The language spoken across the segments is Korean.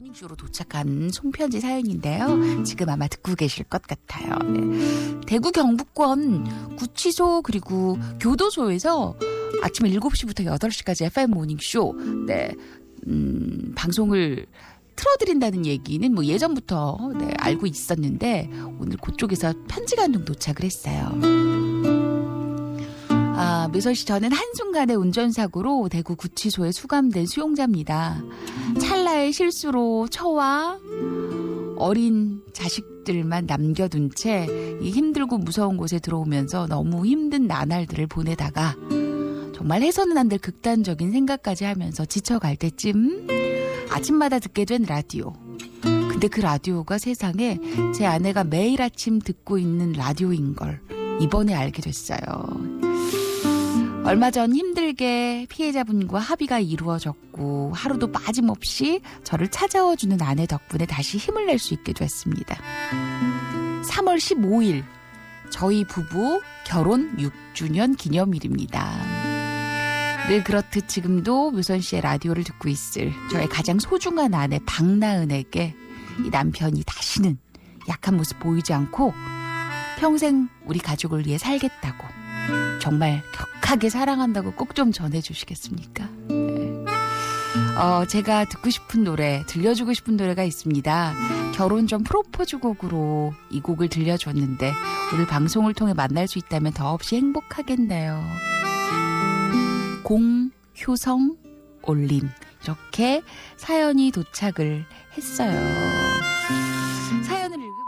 모닝쇼로 도착한 손편지 사연인데요. 지금 아마 듣고 계실 것 같아요. 네. 대구 경북권 구치소 그리고 교도소에서 아침 7시부터 8시까지 FM 모닝쇼 방송을 틀어드린다는 얘기는 뭐 예전부터 알고 있었는데 오늘 그쪽에서 편지가 한 통 도착을 했어요. 묘선 씨, 저는 한순간의 운전사고로 대구 구치소에 수감된 수용자입니다. 찰나의 실수로 처와 어린 자식들만 남겨둔 채 이 힘들고 무서운 곳에 들어오면서 너무 힘든 나날들을 보내다가 정말 해서는 안 될 극단적인 생각까지 하면서 지쳐갈 때쯤 아침마다 듣게 된 라디오. 근데 그 라디오가 세상에 제 아내가 매일 아침 듣고 있는 라디오인 걸 이번에 알게 됐어요. 얼마 전 힘들게 피해자분과 합의가 이루어졌고 하루도 빠짐없이 저를 찾아와주는 아내 덕분에 다시 힘을 낼 수 있게 됐습니다. 3월 15일 저희 부부 결혼 6주년 기념일입니다. 늘 그렇듯 지금도 묘선 씨의 라디오를 듣고 있을 저의 가장 소중한 아내 박나은에게 이 남편이 다시는 약한 모습 보이지 않고 평생 우리 가족을 위해 살겠다고 정말 격하게 사랑한다고 꼭 좀 전해주시겠습니까? 네. 제가 듣고 싶은 노래, 들려주고 싶은 노래가 있습니다. 결혼 전 프로포즈 곡으로 이 곡을 들려줬는데 오늘 방송을 통해 만날 수 있다면 더없이 행복하겠네요. 공효성 올림 이렇게 사연이 도착을 했어요. 사연을 읽으면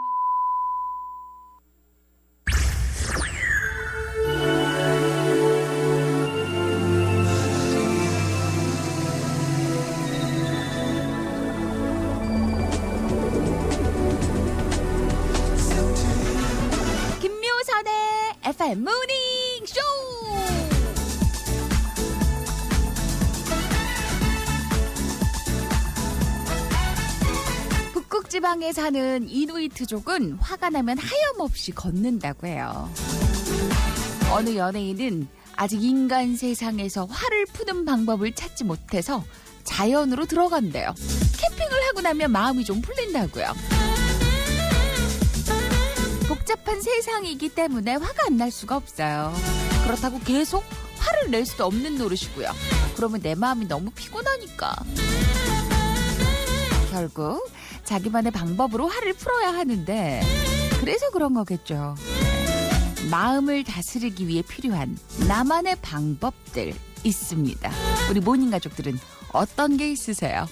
김묘선의 FM 모닝 쇼. 북극지방에 사는 이누이트족은 화가 나면 하염없이 걷는다고 해요. 어느 연예인은 아직 인간 세상에서 화를 푸는 방법을 찾지 못해서 자연으로 들어간대요. 캠핑을 하고 나면 마음이 좀 풀린다고요. 복잡한 세상이기 때문에 화가 안 날 수가 없어요. 그렇다고 계속 화를 낼 수도 없는 노릇이고요. 그러면 내 마음이 너무 피곤하니까. 결국 자기만의 방법으로 화를 풀어야 하는데 그래서 그런 거겠죠. 마음을 다스리기 위해 필요한 나만의 방법들 있습니다. 우리 모닝 가족들은 어떤 게 있으세요?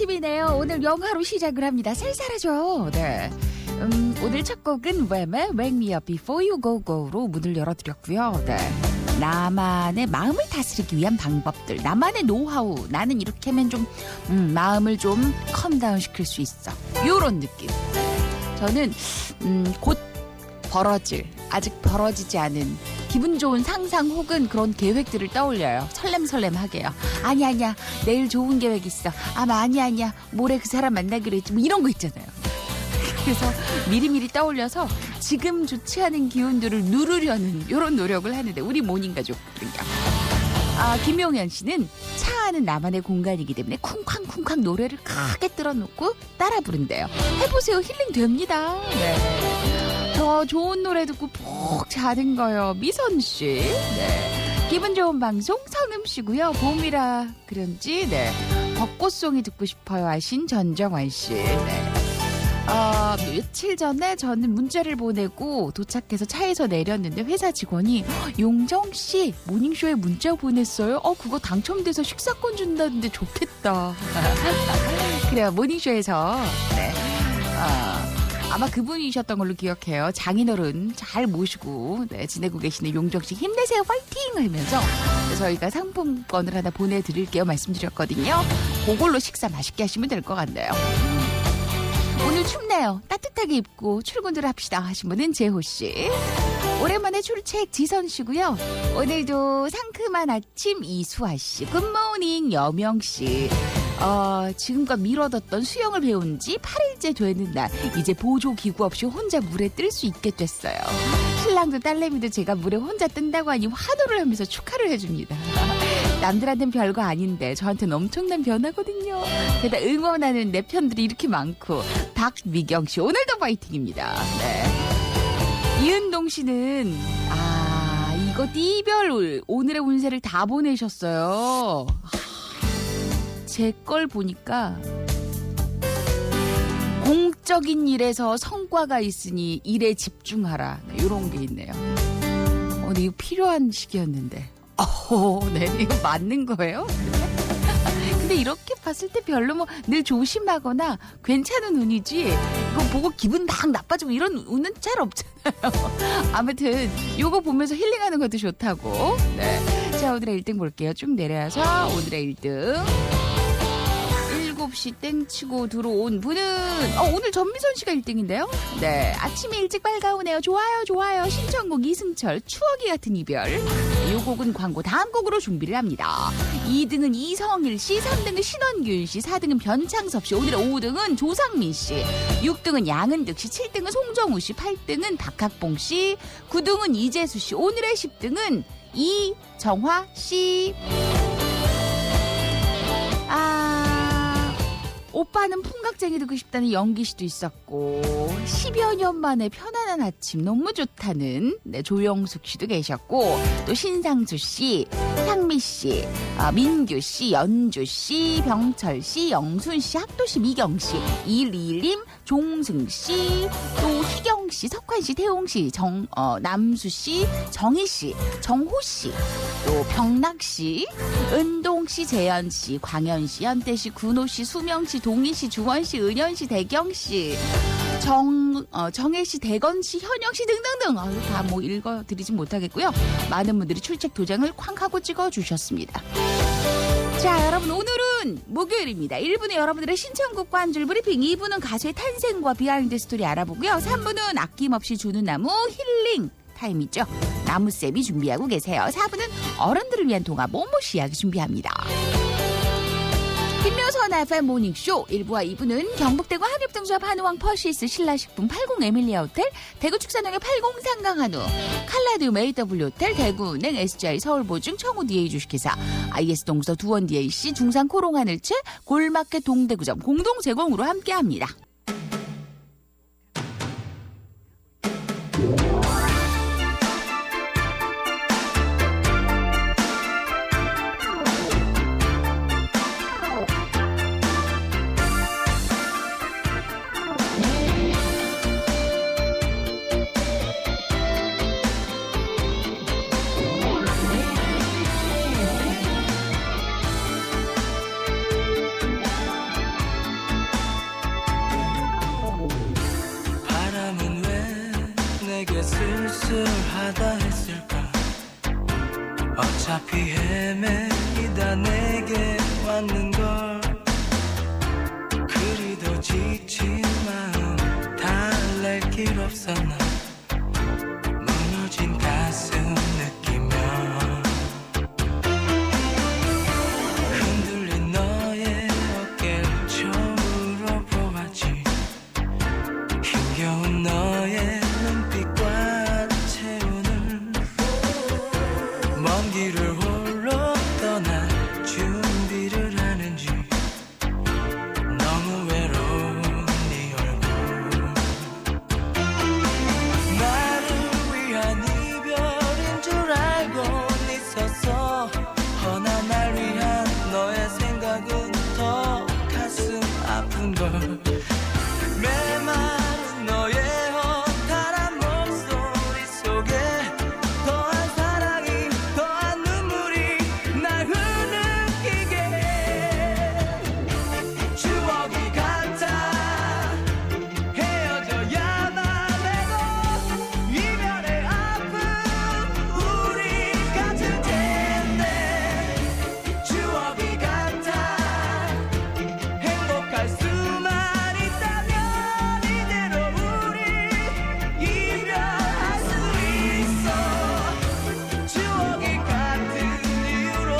아침이네요. 오늘 영화로 시작을 합니다. 살살하죠. 네. 오늘 첫 곡은 웸의 Wake Me Up Before You Go Go로 문을 열어드렸고요. 네. 나만의 마음을 다스리기 위한 방법들, 나만의 노하우. 나는 이렇게 하면 좀 마음을 좀 컴다운 시킬 수 있어. 요런 느낌. 저는 곧 벌어질, 아직 벌어지지 않은 기분 좋은 상상 혹은 그런 계획들을 떠올려요. 설렘설렘하게요. 아니야 내일 좋은 계획 있어. 아니야 모레 그 사람 만나기로 했지. 뭐 이런 거 있잖아요. 그래서 미리미리 떠올려서 지금 좋지 않은 기운들을 누르려는 이런 노력을 하는데 우리 모닝 가족들은요. 김용현 씨는 차 안은 나만의 공간이기 때문에 쿵쾅쿵쾅 노래를 크게 틀어놓고 따라 부른대요. 해보세요. 힐링 됩니다. 네. 더 좋은 노래 듣고 푹 자는 거요. 미선 씨. 네. 기분 좋은 방송 성음 씨고요. 봄이라 그런지 네. 벚꽃송이 듣고 싶어요 하신 전정환 씨. 네. 며칠 전에 저는 문자를 보내고 도착해서 차에서 내렸는데 회사 직원이 용정씨 모닝쇼에 문자 보냈어요. 그거 당첨돼서 식사권 준다는데 좋겠다. 그래요. 모닝쇼에서 네. 아마 그분이셨던 걸로 기억해요. 장인어른 잘 모시고 네, 지내고 계시는 용정씨 힘내세요 파이팅 하면서 저희가 상품권을 하나 보내드릴게요 말씀드렸거든요. 그걸로 식사 맛있게 하시면 될 것 같네요. 오늘 춥네요. 따뜻하게 입고 출근들 합시다 하신 분은 재호씨. 오랜만에 출첵 지선씨고요. 오늘도 상큼한 아침 이수아씨. 굿모닝 여명씨. 지금껏 미뤄뒀던 수영을 배운 지 8일째 되는 날 이제 보조기구 없이 혼자 물에 뜰 수 있게 됐어요. 신랑도 딸내미도 제가 물에 혼자 뜬다고 하니 환호를 하면서 축하를 해줍니다. 남들한테는 별거 아닌데 저한테는 엄청난 변화거든요. 게다가 응원하는 내 편들이 이렇게 많고. 박미경씨 오늘도 파이팅입니다. 네. 이은동씨는 이거 띠별 오늘의 운세를 다 보내셨어요. 제 걸 보니까 공적인 일에서 성과가 있으니 일에 집중하라. 이런 게 있네요. 근데 이거 필요한 시기였는데. 네, 이거 맞는 거예요? 근데 이렇게 봤을 때 별로 뭐 늘 조심하거나 괜찮은 운이지 이거 보고 기분 막 나빠지고 이런 운은 잘 없잖아요. 아무튼 요거 보면서 힐링하는 것도 좋다고. 네. 자, 오늘의 1등 볼게요. 쭉 내려서 오늘의 1등 7시 땡 치고 들어온 분은 오늘 전미선 씨가 1등인데요. 네, 아침에 일찍 밝아오네요. 좋아요. 신청곡 이승철 추억이 같은 이별. 이 곡은 광고 다음 곡으로 준비를 합니다. 2등은 이성일 씨, 3등은 신원균 씨, 4등은 변창섭 씨, 오늘의 5등은 조상민 씨, 6등은 양은득 씨, 7등은 송정우 씨, 8등은 박학봉 씨, 9등은 이재수 씨, 오늘의 10등은 이정화 씨. 오빠는 풍각쟁이 듣고 싶다는 영기 씨도 있었고 10여 년 만에 편안한 아침 너무 좋다는 조영숙 씨도 계셨고 또 신상수 씨, 향미 씨, 민규 씨, 연주 씨, 병철 씨, 영순 씨, 학도 씨, 미경 씨, 121님, 종승 씨, 또 희경 씨, 석환 씨, 태용 씨, 남수 씨, 정희 씨, 정호 씨, 또 병락 씨, 은동 씨, 재현 씨, 광현 씨, 현태 씨, 군호 씨, 수명 씨, 동희 씨, 주원 씨, 은현 씨, 대경 씨, 정혜 씨, 대건 씨, 현영 씨 등등등 다 뭐 읽어드리진 못하겠고요. 많은 분들이 출첵 도장을 쾅 하고 찍어주셨습니다. 자, 여러분 오늘은 목요일입니다. 1부는 여러분들의 신청곡과 한 줄 브리핑, 2부는 가수의 탄생과 비하인드 스토리 알아보고요. 3부는 아낌없이 주는 나무 힐링 타임이죠. 나무쌤이 준비하고 계세요. 4부는 어른들을 위한 동화 모모씨 이야기 준비합니다. 김묘선 FM 모닝쇼 1부와 2부는 경북대구 한엽등수업 한우왕 퍼시스 신라식품 80 에밀리아 호텔, 대구 축산동의 80 상강 한우, 칼라디움 AW 호텔, 대구은행, SGI 서울보증, 청우 DA 주식회사, IS 동서 두원 DAC, 중산 코롱 하늘채, 골마켓 동대구점 공동 제공으로 함께합니다. 하다 했을까 어차피 헤매이다 내게 왔는걸 그리도 지친 마음 달랠 길 없었나 무너진 가슴 느끼며 흔들린 너의 어깨를 처음으로 보았지 힘겨운 너의 눈빛과 채우는 먼 길을 홀로 떠날 준비를 하는지 너무 외로운 네 얼굴 나를 위한 이별인 줄 알고 있었어 허나 날 위한 너의 생각은 더 가슴 아픈걸 메마른 너의 허탈한 목소리 속에 더한 사랑이 더한 눈물이 날 흐느끼게 해 추억이 같아 헤어져야만 해도 이별의 아픔 우리 같을 텐데 추억이 같아 행복할 수만 있다면 이대로 우리 이별할 수 있어 추억이 같은 이유로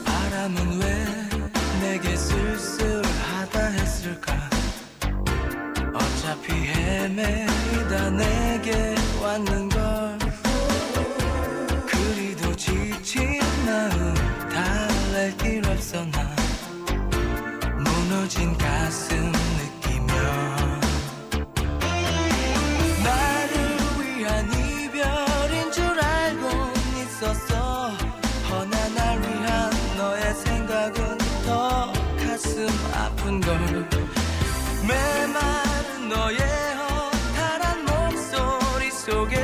바람은 왜 내게 쓸쓸하다 했을까 어차피 헤매이다 내게 왔는걸 그리도 지친 마음 달랠 길 없었나 무너진 가슴 느끼며 나를 위한 이별인 줄 알고 있었어 허나 날 위한 너의 생각은 더 가슴 아픈걸 메마른 너의 허탈한 목소리 속에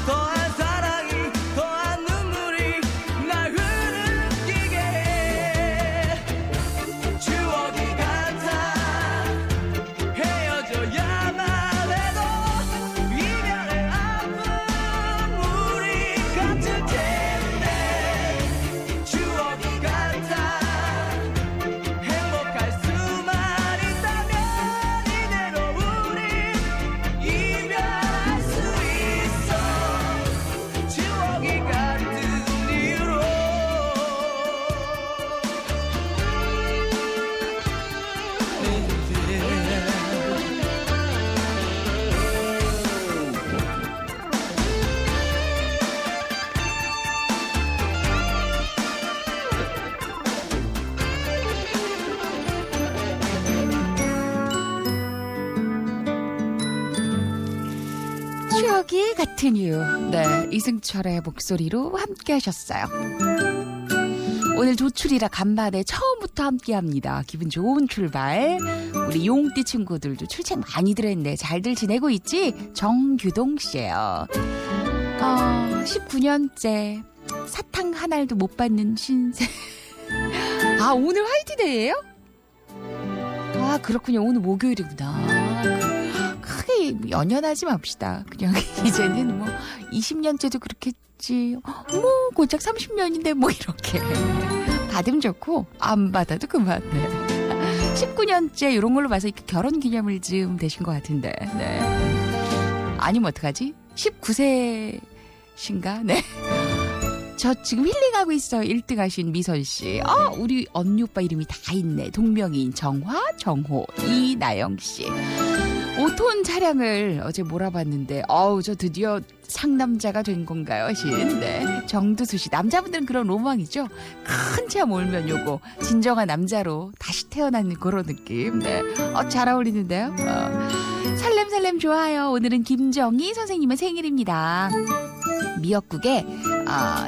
더한 사랑이 더한 눈물이 날 흐느끼게 해 추억이 같아 헤어져야만 해도 이별의 아픔 우리 같을 텐데 추억이 같아 행복할 수만 있다면 이대로 우리 이별할 수 있어 추억이 같은 이유로 추억이 같은 이유. 네, 이승철의 목소리로 함께 하셨어요. 오늘 조출이라 간만에 처음부터 함께합니다. 기분 좋은 출발. 우리 용띠 친구들도 출첵 많이들 했네. 잘들 지내고 있지? 정규동 씨예요. 19년째 사탕 한 알도 못 받는 신세. 아, 오늘 화이트데이예요? 아, 그렇군요. 오늘 목요일이구나. 크게 연연하지 맙시다. 그냥 이제는 뭐 20년째도 그렇겠지. 뭐 고작 30년인데 뭐 이렇게 받으면 좋고 안 받아도 그만. 네. 19년째 이런 걸로 봐서 결혼 기념일 즈음 되신 것 같은데. 네. 아니면 어떡하지? 19세신가? 네. 저 지금 힐링하고 있어요. 1등 하신 미선 씨. 우리 언니 오빠 이름이 다 있네. 동명이인 정화, 정호, 이나영 씨. 5톤 차량을 어제 몰아봤는데 저 드디어 상남자가 된 건가요? 신. 네. 정두수 씨. 남자분들은 그런 로망이죠. 큰 차 몰면 요거 진정한 남자로 다시 태어나는 그런 느낌. 네. 잘 어울리는데요. 살렘살렘 좋아요. 오늘은 김정희 선생님의 생일입니다. 미역국에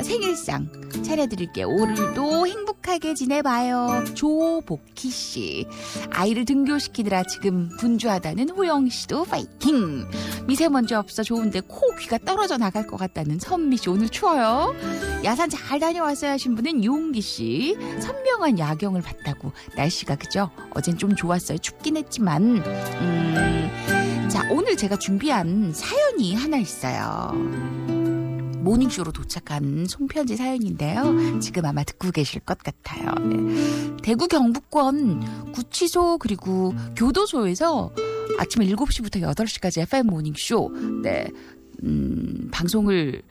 생일상 차려드릴게요. 오늘도 행복하게 지내봐요. 조복희 씨. 아이를 등교시키느라 지금 분주하다는 호영 씨도 파이팅. 미세먼지 없어 좋은데 코 귀가 떨어져 나갈 것 같다는 선미 씨. 오늘 추워요. 야산 잘 다녀왔어야 하신 분은 용기 씨. 선명한 야경을 봤다고. 날씨가 그죠? 어젠 좀 좋았어요. 춥긴 했지만. 자, 오늘 제가 준비한 사연이 하나 있어요. 모닝쇼로 도착한 송편지 사연인데요. 지금 아마 듣고 계실 것 같아요. 네. 대구 경북권 구치소 그리고 교도소에서 아침 7시부터 8시까지 FM 모닝쇼 방송을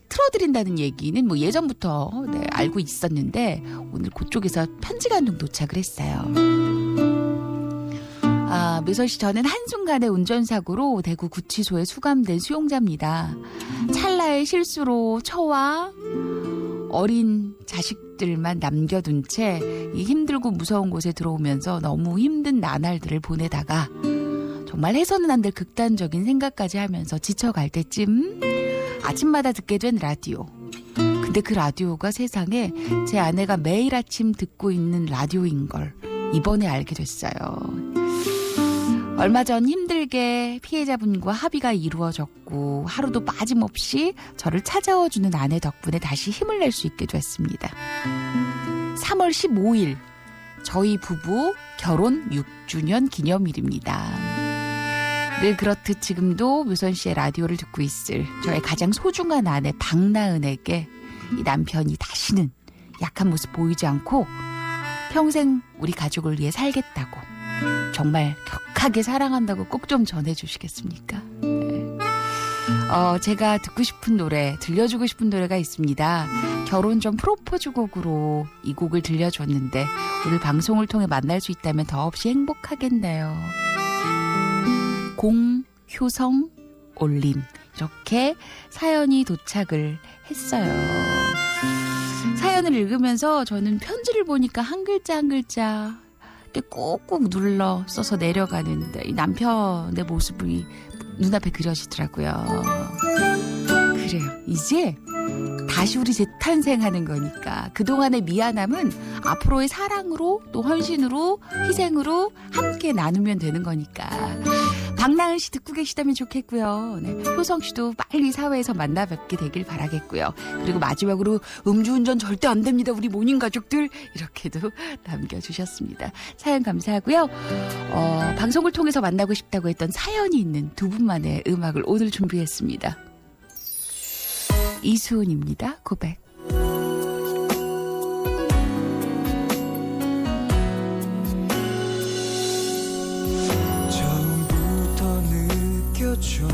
틀어드린다는 얘기는 뭐 예전부터 알고 있었는데 오늘 그쪽에서 편지가 한 통 도착을 했어요. 묘선 씨, 저는 한순간의 운전사고로 대구 구치소에 수감된 수용자입니다. 찰나의 실수로 처와 어린 자식들만 남겨둔 채 이 힘들고 무서운 곳에 들어오면서 너무 힘든 나날들을 보내다가 정말 해서는 안 될 극단적인 생각까지 하면서 지쳐갈 때쯤 아침마다 듣게 된 라디오. 근데 그 라디오가 세상에 제 아내가 매일 아침 듣고 있는 라디오인 걸 이번에 알게 됐어요. 얼마 전 힘들게 피해자분과 합의가 이루어졌고 하루도 빠짐없이 저를 찾아와주는 아내 덕분에 다시 힘을 낼 수 있게 됐습니다. 3월 15일 저희 부부 결혼 6주년 기념일입니다. 늘 그렇듯 지금도 묘선 씨의 라디오를 듣고 있을 저의 가장 소중한 아내 박나은에게 이 남편이 다시는 약한 모습 보이지 않고 평생 우리 가족을 위해 살겠다고 정말 격하게 사랑한다고 꼭 좀 전해주시겠습니까? 네. 제가 듣고 싶은 노래, 들려주고 싶은 노래가 있습니다. 결혼 전 프로포즈 곡으로 이 곡을 들려줬는데 오늘 방송을 통해 만날 수 있다면 더없이 행복하겠네요. 공효성 올림 이렇게 사연이 도착을 했어요. 사연을 읽으면서 저는 편지를 보니까 한 글자 한 글자 꾹꾹 눌러 써서 내려가는 이 남편의 모습이 눈앞에 그려지더라고요. 그래요. 이제 다시 우리 재탄생하는 거니까 그동안의 미안함은 앞으로의 사랑으로 또 헌신으로 희생으로 함께 나누면 되는 거니까. 박나은 씨 듣고 계시다면 좋겠고요. 네, 효성 씨도 빨리 사회에서 만나 뵙게 되길 바라겠고요. 그리고 마지막으로 음주운전 절대 안 됩니다. 우리 모닝 가족들 이렇게도 남겨주셨습니다. 사연 감사하고요. 방송을 통해서 만나고 싶다고 했던 사연이 있는 두 분만의 음악을 오늘 준비했습니다. 이수은입니다. 고백. 처음부터 느꼈죠.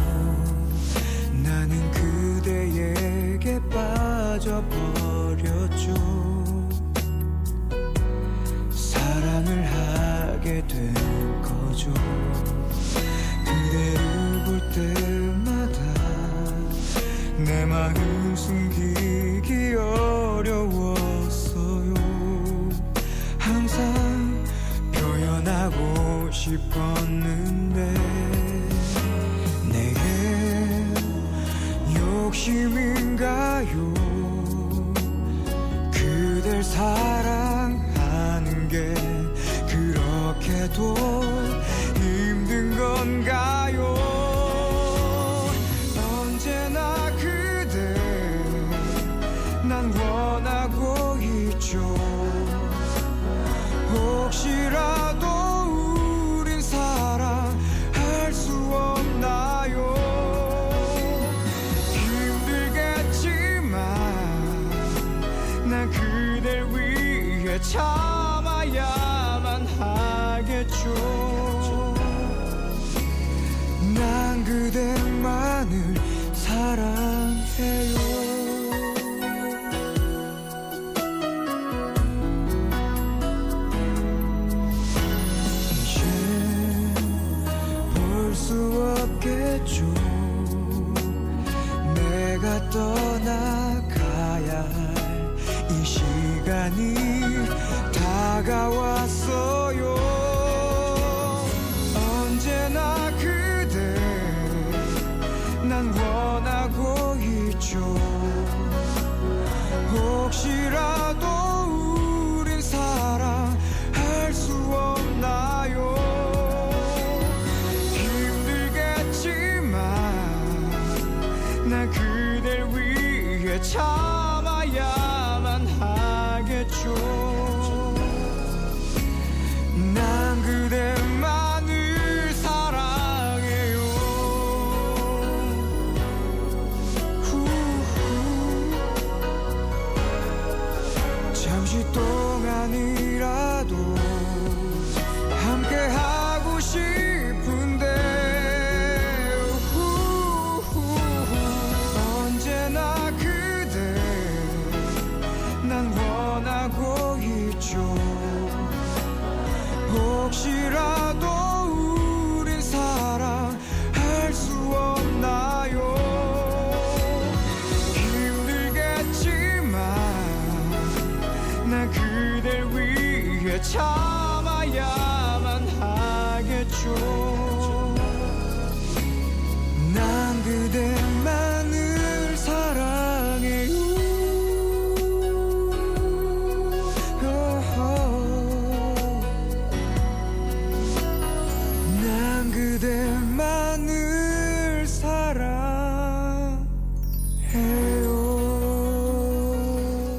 나는 그대에게 빠져버렸죠. 사랑을 하게 된 거죠. 그대를 볼 때마다 내 마음 숨기기 어려웠어요. 항상 표현하고 싶었는데 내게 욕심인가요? 그댈 사랑하는 게 그렇게도 힘든 건가요? 언제나 그대 난 원하고 있죠. 혹시라도 우린 사랑할 수 없나요? 힘들겠지만 난 그댈 위해 참아야만 하겠죠. 난 그대만을 사랑해요. 이제 볼 수 없겠죠. 내가 떠나가야 할 이 시간이 다가왔어요. 언제나 그대 난 원하고 있죠. 혹시라도 우린 사랑할 수 없나요? 힘들겠지만 난 그댈 위해 참아야만 하겠죠. 난 그대만을 사랑해요. 잠시 동안이라도 함께 하고 싶은데 언제나 그대 난 원하고 있죠. 혹시라도 우린 사랑할 수 없나요? 힘들겠지만 난 그댈 위해 참아야만 하겠죠. 난 그대만을 사랑해요. 난 그대만을 사랑해요.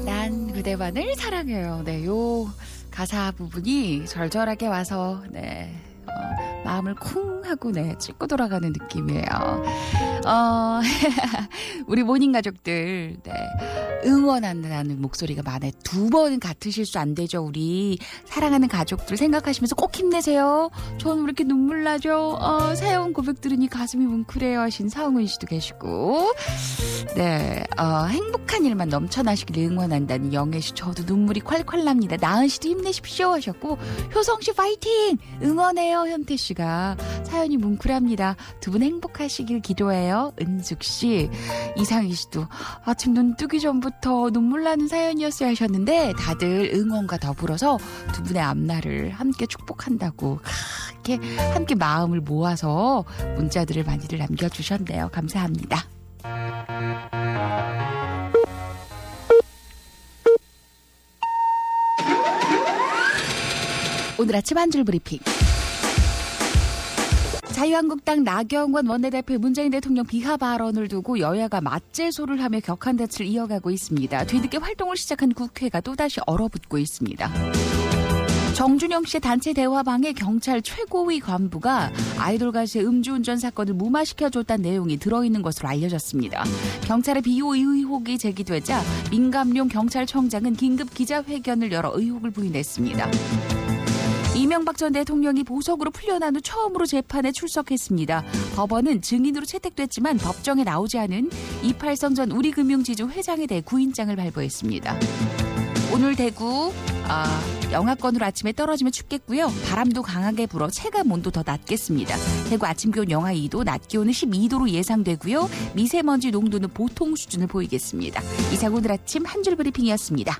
난 그대만을 사랑해요. 네, 요 가사 부분이 절절하게 와서 네, 마음을 쿵 하고 네, 찍고 돌아가는 느낌이에요. 우리 모닝 가족들 네, 응원한다는 목소리가 많아요. 두 번 같으실 수 안 되죠. 우리 사랑하는 가족들 생각하시면서 꼭 힘내세요. 저는 왜 이렇게 눈물 나죠? 사연 고백 들으니 가슴이 뭉클해요 하신 사흥은 씨도 계시고 네, 행복한 일만 넘쳐나시길 응원한다는 영애 씨 저도 눈물이 콸콸 납니다. 나은 씨도 힘내십시오 하셨고 효성 씨 파이팅 응원해요. 현태 씨가 사연이 뭉클합니다. 두 분 행복하시길 기도해요. 은숙 씨, 이상희 씨도 아침 눈 뜨기 전부터 눈물 나는 사연이었어요 하셨는데 다들 응원과 더불어서 두 분의 앞날을 함께 축복한다고 이렇게 함께 마음을 모아서 문자들을 많이들 남겨주셨네요. 감사합니다. 오늘 아침 한 줄 브리핑. 자유한국당 나경원 원내대표의 문재인 대통령 비하 발언을 두고 여야가 맞제소를 하며 격한 대치를 이어가고 있습니다. 뒤늦게 활동을 시작한 국회가 또다시 얼어붙고 있습니다. 정준영 씨의 단체 대화방에 경찰 최고위 간부가 아이돌 가수의 음주운전 사건을 무마시켜줬다는 내용이 들어있는 것으로 알려졌습니다. 경찰의 비호 의혹이 제기되자 민감용 경찰청장은 긴급 기자회견을 열어 의혹을 부인했습니다. 이명박 전 대통령이 보석으로 풀려난 후 처음으로 재판에 출석했습니다. 법원은 증인으로 채택됐지만 법정에 나오지 않은 이팔성 전 우리금융지주 회장에 대해 구인장을 발부했습니다. 오늘 대구 영하권으로 아침에 떨어지면 춥겠고요. 바람도 강하게 불어 체감 온도 더 낮겠습니다. 대구 아침 기온 영하 2도, 낮 기온은 12도로 예상되고요. 미세먼지 농도는 보통 수준을 보이겠습니다. 이상 오늘 아침 한 줄 브리핑이었습니다.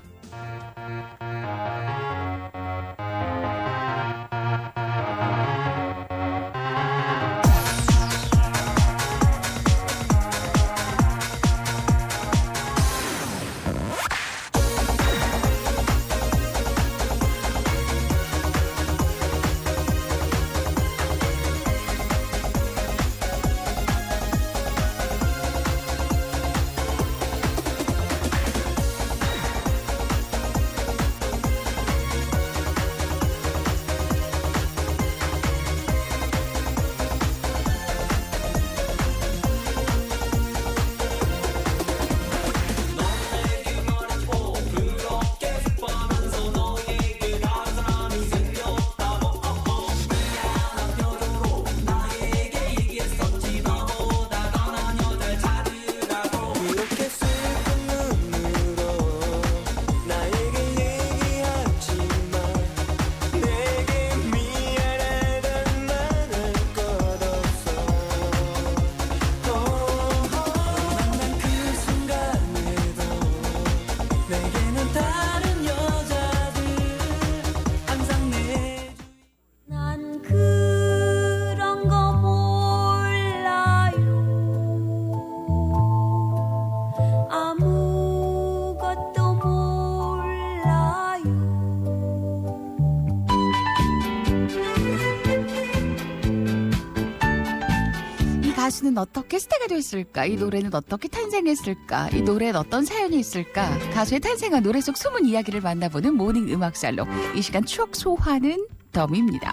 가수는 어떻게 스타가 됐을까? 이 노래는 어떻게 탄생했을까? 이 노래엔 어떤 사연이 있을까? 가수의 탄생과 노래 속 숨은 이야기를 만나보는 모닝 음악살롱. 이 시간 추억 소환은 덤입니다.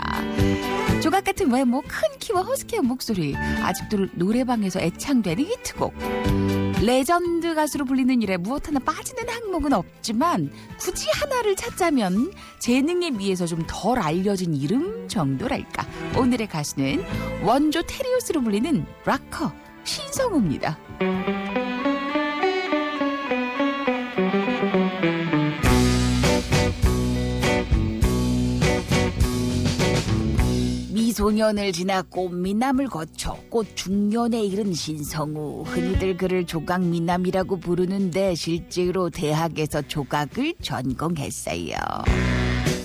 조각 같은 외모, 큰 키와 허스키한 목소리, 아직도 노래방에서 애창되는 히트곡. 레전드 가수로 불리는 일에 무엇 하나 빠지는 항목은 없지만 굳이 하나를 찾자면 재능에 비해서 좀 덜 알려진 이름 정도랄까. 오늘의 가수는 원조 테리우스로 불리는 락커 신성우입니다. 미소년을 지나 꽃미남을 거쳐 꽃 중년에 이른 신성우. 흔히들 그를 조각미남이라고 부르는데 실제로 대학에서 조각을 전공했어요.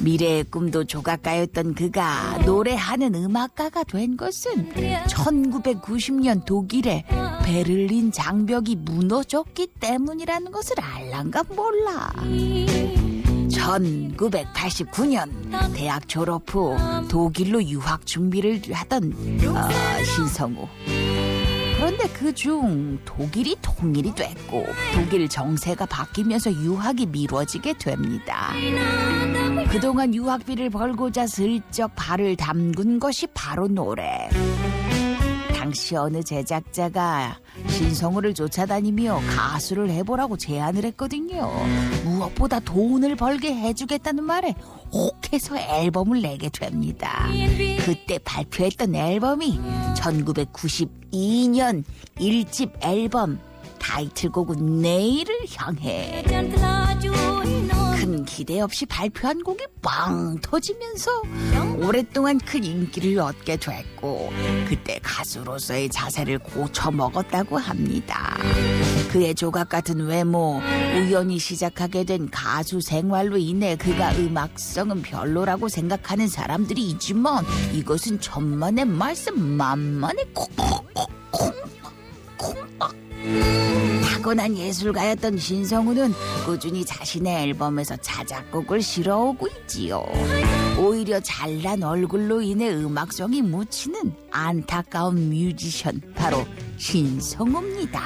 미래의 꿈도 조각가였던 그가 노래하는 음악가가 된 것은 1990년 독일의 베를린 장벽이 무너졌기 때문이라는 것을 알란가 몰라. 1989년 대학 졸업 후 독일로 유학 준비를 하던 신성우. 그런데 그중 독일이 통일이 됐고 독일 정세가 바뀌면서 유학이 미뤄지게 됩니다. 그동안 유학비를 벌고자 슬쩍 발을 담근 것이 바로 노래. 당시 어느 제작자가 신성우를 쫓아다니며 가수를 해보라고 제안을 했거든요. 무엇보다 돈을 벌게 해주겠다는 말에 혹해서 앨범을 내게 됩니다. 그때 발표했던 앨범이 1992년 1집 앨범, 타이틀곡은 내일을 향해. 큰 기대 없이 발표한 곡이 빵 터지면서 오랫동안 큰 인기를 얻게 됐고 그때 가수로서의 자세를 고쳐먹었다고 합니다. 그의 조각 같은 외모, 우연히 시작하게 된 가수 생활로 인해 그가 음악성은 별로라고 생각하는 사람들이 있지만 이것은 천만의 말씀 만만의 타고난 예술가였던 신성우는 꾸준히 자신의 앨범에서 자작곡을 실어오고 있지요. 오히려 잘난 얼굴로 인해 음악성이 묻히는 안타까운 뮤지션, 바로 신성우입니다.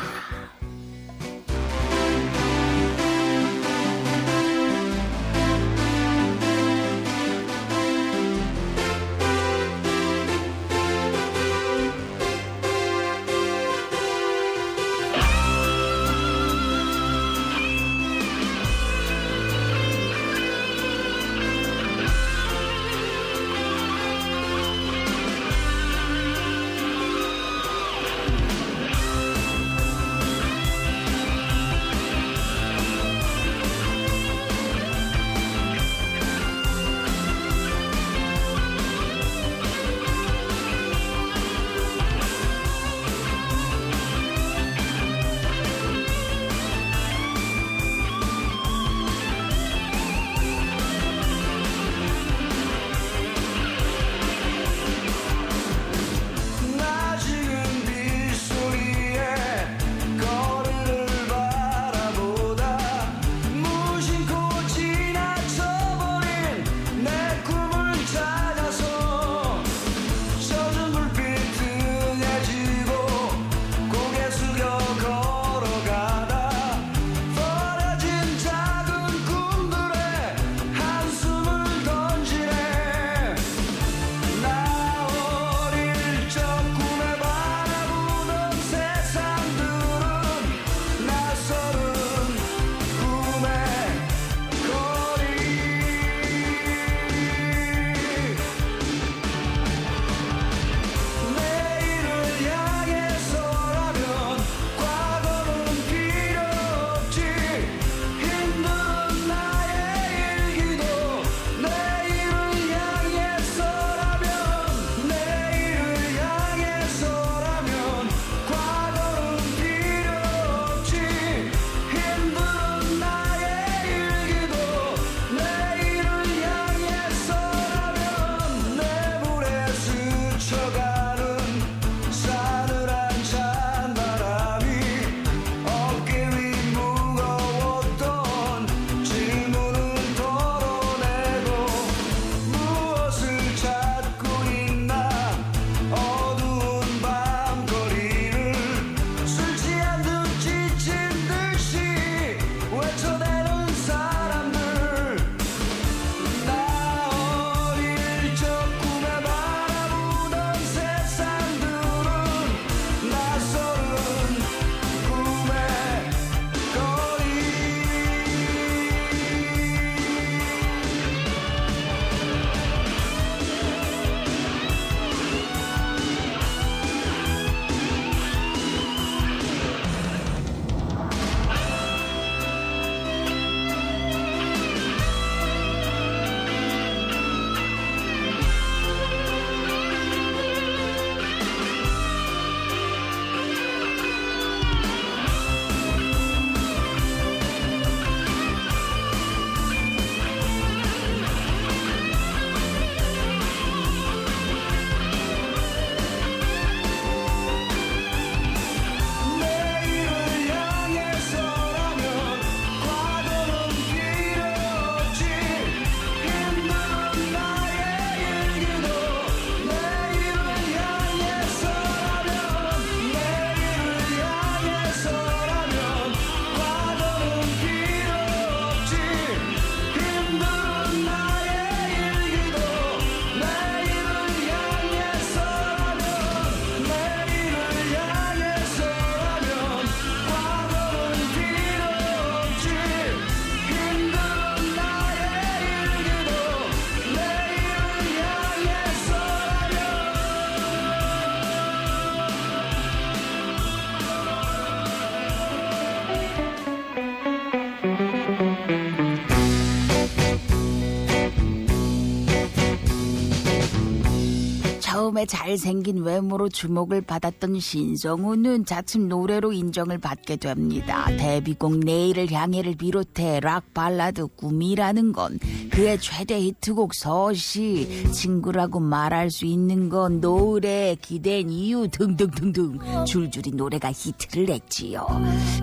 처음에 잘생긴 외모로 주목을 받았던 신성우는 자칫 노래로 인정을 받게 됩니다. 데뷔곡 내일을 향해를 비롯해 락 발라드 꿈이라는 건, 그의 최대 히트곡 서시, 친구라고 말할 수 있는 건, 노래 기댄 이유 등등등등 줄줄이 노래가 히트를 냈지요.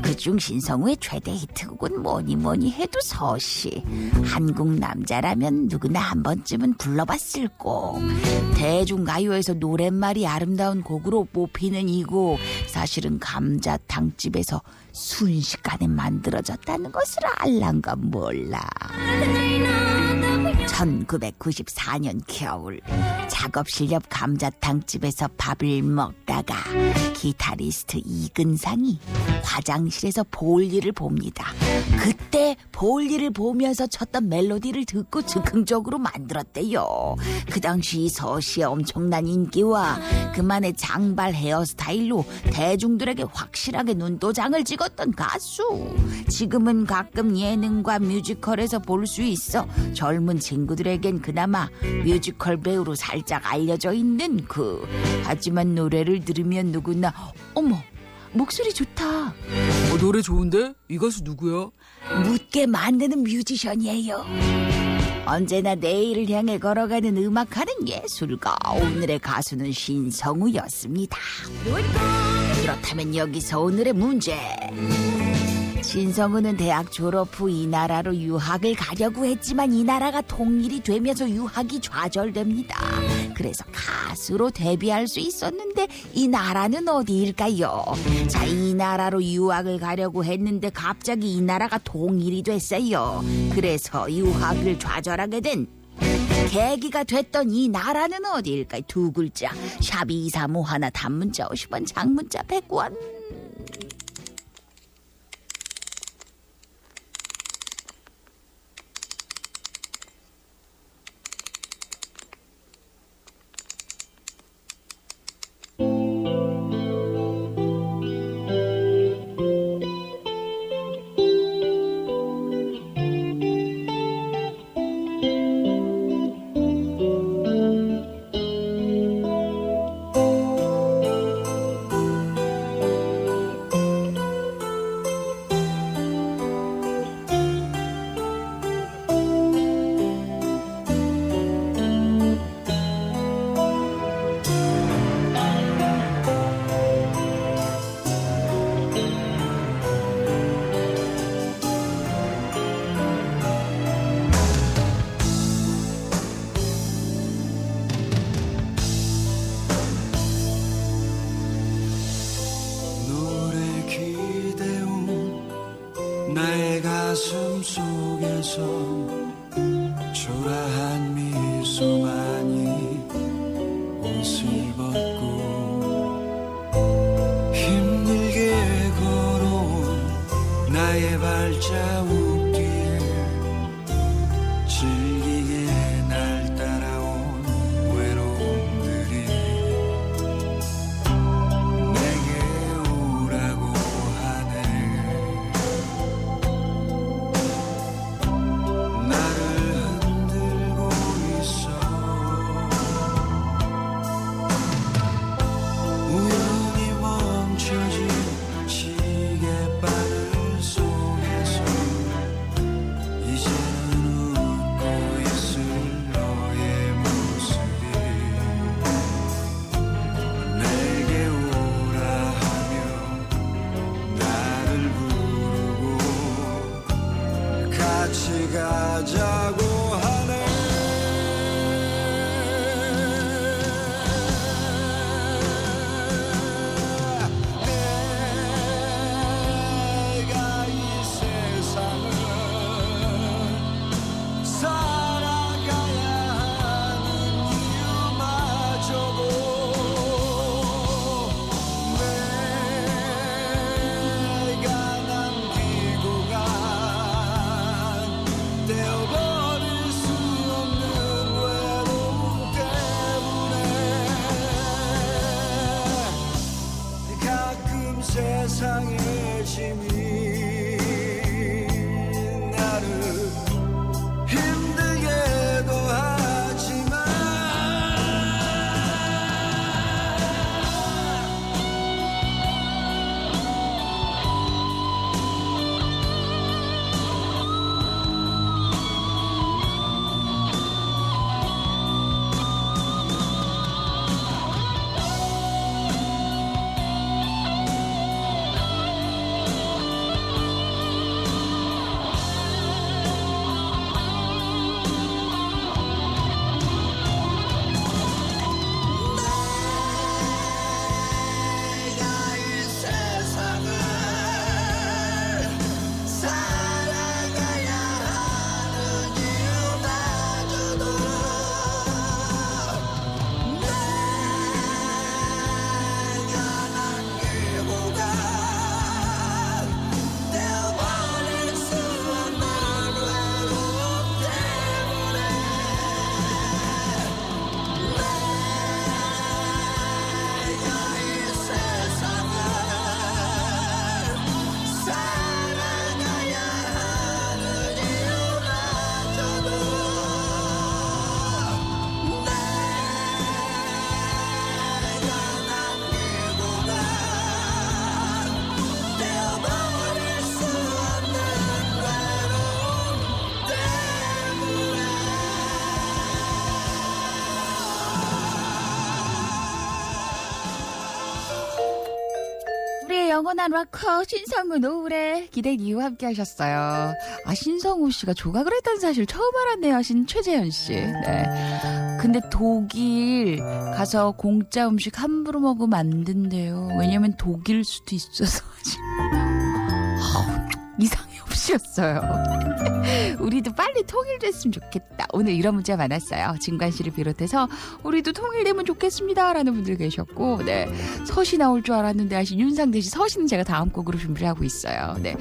그중 신성우의 최대 히트곡은 뭐니 해도 서시. 한국 남자라면 누구나 한 번쯤은 불러봤을 곡. 대중가요에서 노랫말이 아름다운 곡으로 뽑히는 이 곡, 사실은 감자탕집에서 순식간에 만들어졌다는 것을 알란가 몰라. 1994년 겨울, 작업실 옆 감자탕집에서 밥을 먹다가 기타리스트 이근상이 화장실에서 볼일을 봅니다. 그때 볼일을 보면서 쳤던 멜로디를 듣고 즉흥적으로 만들었대요. 그 당시 서시의 엄청난 인기와 그만의 장발 헤어스타일로 대중들에게 확실하게 눈도장을 찍었던 가수. 지금은 가끔 예능과 뮤지컬에서 볼 수 있어 젊은 친구들에겐 그나마 뮤지컬 배우로 살짝 알려져 있는 그. 하지만 노래를 들으면 누구나 어머, 목소리 좋다. 노래 좋은데? 이 가수 누구야? 묻게 만드는 뮤지션이에요. 언제나 내일을 향해 걸어가는 음악하는 예술가. 오늘의 가수는 신성우였습니다. 그렇다면 여기서 오늘의 문제. 신성우는 대학 졸업 후 이 나라로 유학을 가려고 했지만 이 나라가 통일이 되면서 유학이 좌절됩니다. 그래서 가수로 데뷔할 수 있었는데 이 나라는 어디일까요? 자, 이 나라로 유학을 가려고 했는데 갑자기 이 나라가 통일이 됐어요. 그래서 유학을 좌절하게 된 계기가 됐던 이 나라는 어디일까요? 두 글자, 샵 2351, 단문자 50원, 장문자 100원. 나의 가슴 속에서 초라한 미소만이 옷을 벗고 힘들게 걸어온 나의 발자국 뒤에 질기게 날 따라온 외로움들이 내게 오라고 같이 가자고 하네. 내가 이 세상을 살아가야 하는 이유마저도 내가 남기고 떼어버릴 수 없는 외로움 때문에 가끔 세상의 짐이 나를 힘들게도 하지만 영원한 락커 신성우 노래 기대 이후 함께 하셨어요. 아, 신성우 씨가 조각을 했다는 사실 처음 알았네요 하신 최재현 씨. 네. 근데 독일 가서 공짜 음식 함부로 먹으면 안 된대요. 왜냐면 독일 수도 있어서. 이상이 없이였어요. 우리도 빨리 통일됐으면 좋겠다. 오늘 이런 문자 많았어요. 진관 씨를 비롯해서 우리도 통일되면 좋겠습니다 라는 분들 계셨고, 네, 서시 나올 줄 알았는데 하신 윤상대 씨, 서시는 제가 다음 곡으로 준비를 하고 있어요. 네,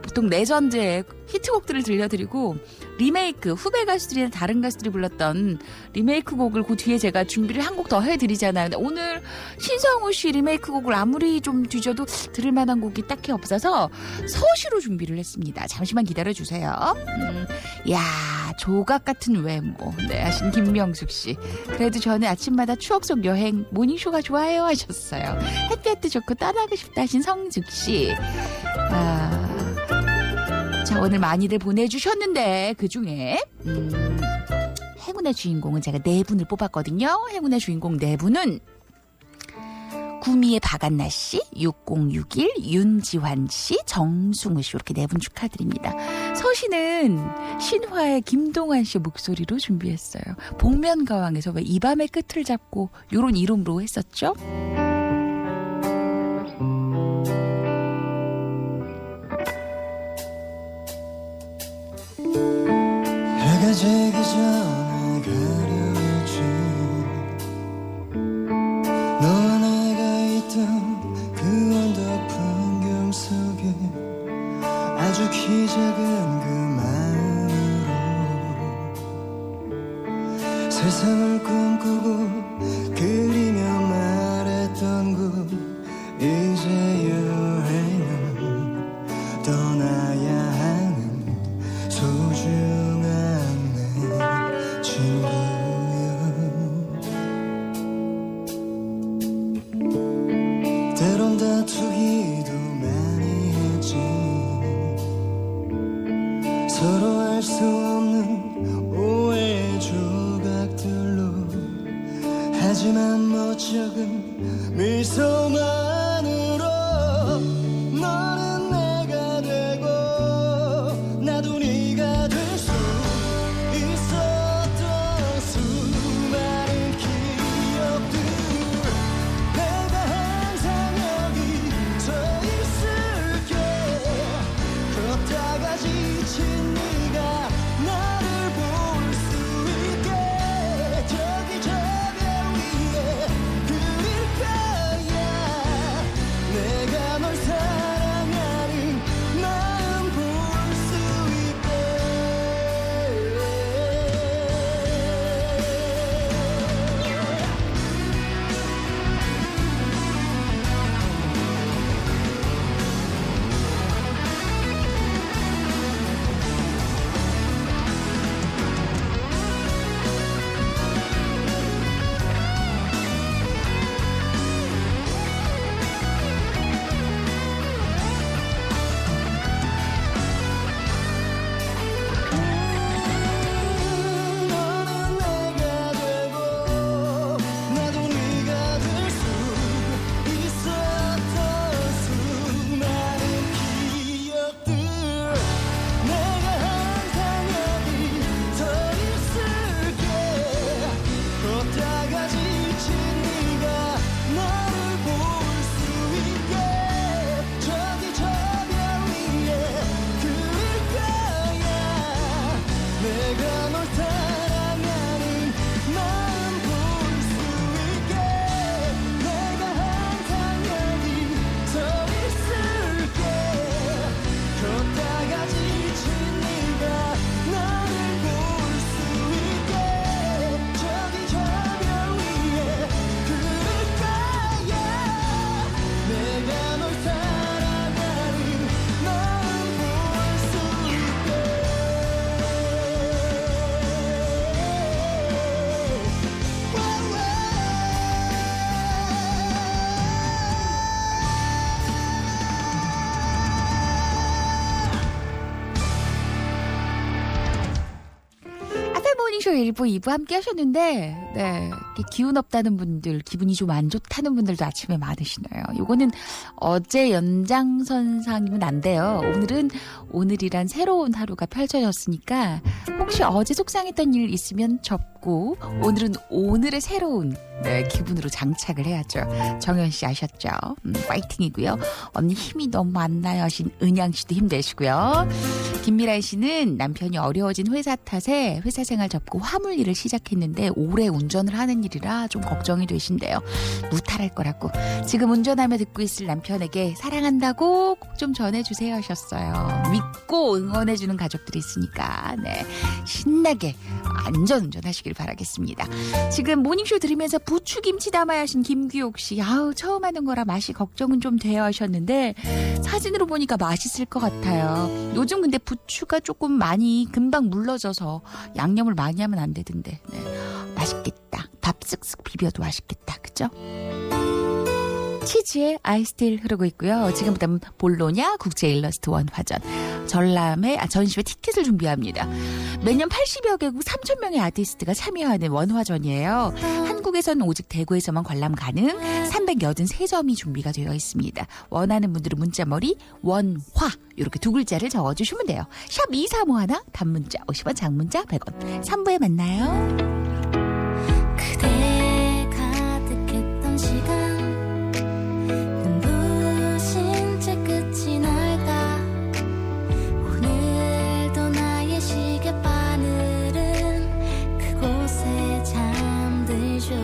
보통 레전드의 히트곡들을 들려드리고 리메이크, 후배 가수들이나 다른 가수들이 불렀던 리메이크 곡을 그 뒤에 제가 준비를 한 곡 더 해드리잖아요. 근데 오늘 신성우 씨 리메이크 곡을 아무리 좀 뒤져도 들을 만한 곡이 딱히 없어서 서시로 준비를 했습니다. 잠시만 기다려주세요. 야, 조각 같은 외모. 네, 하신 김명숙 씨. 그래도 저는 아침마다 추억 속 여행 모닝쇼가 좋아요 하셨어요. 햇볕도 좋고 떠나고 싶다 하신 성숙 씨. 자, 오늘 많이들 보내주셨는데 그중에 행운의 주인공은 제가 4분을 뽑았거든요. 행운의 주인공 4분은 구미의 박안나 씨, 6061, 윤지환 씨, 정승우 씨, 이렇게 4분 축하드립니다. 서시는 신화의 김동완 씨 목소리로 준비했어요. 복면가왕에서 왜 이 밤의 끝을 잡고 이런 이름으로 했었죠. 해가 지기 전에 가려지 너와 내가 있던 그 언덕 풍경 속에 아주 키 작은 그 마음으로 세상을 꿈꾸고 그리며 말했던 곳 이제 여행을 떠나야 하는 소중한 내 친구여 때론 다투기도 많이 했지 서로 알 수 없는 오해의 조각들로 하지만 멋쩍은 미소만으로 너는 내가 되고 나도 네가 될 수 있었던 수많은 기억들 내가 항상 여기 서 있을게 걷다가 지친 네가 나를 볼 수 있게 저기 저 별 위에 그릴 거야 모닝쇼 1부, 2부 함께 하셨는데, 네. 기운 없다는 분들, 기분이 좀 안 좋다는 분들도 아침에 많으시네요. 요거는 어제 연장선상이면 안 돼요. 오늘이란 새로운 하루가 펼쳐졌으니까, 혹시 어제 속상했던 일 있으면 접고, 오늘은 오늘의 새로운 기분으로 장착을 해야죠. 정현 씨 아셨죠? 파이팅이고요. 언니 힘이 너무 안 나요 하신 은양 씨도 힘내시고요. 김미란 씨는 남편이 어려워진 회사 탓에 회사 생활 접고 화물 일을 시작했는데 오래 운전을 하는 일이라 좀 걱정이 되신대요. 무탈할 거라고. 지금 운전하며 듣고 있을 남편에게 사랑한다고 꼭 좀 전해주세요 하셨어요. 믿고 응원해주는 가족들이 있으니까 신나게 안전운전 하시길 바라겠습니다. 지금 모닝쇼 들으면서 부추김치 담아야 하신 김규옥 씨. 처음 하는 거라 맛이 걱정은 좀 돼요 하셨는데 사진으로 보니까 맛있을 것 같아요. 요즘 근데 부추가 조금 많이 금방 물러져서 양념을 많이 하면 안 되던데. 맛있겠다. 밥 쓱쓱 비벼도 맛있겠다. 그죠? 치즈의 아이스틸 흐르고 있고요. 지금부터는 볼로냐 국제 일러스트 원화전 전시회 티켓을 준비합니다. 매년 80여 개국 3,000명의 아티스트가 참여하는 원화전이에요. 한국에서는 오직 대구에서만 관람 가능 383점이 준비가 되어 있습니다. 원하는 분들은 문자머리 원화 이렇게 두 글자를 적어주시면 돼요. 샵 2351 단문자 50원 장문자 100원 3부에 만나요. 그대 가득했던 시간 눈부신 채 끝이 날까 오늘도 나의 시계바늘은 그곳에 잠들죠.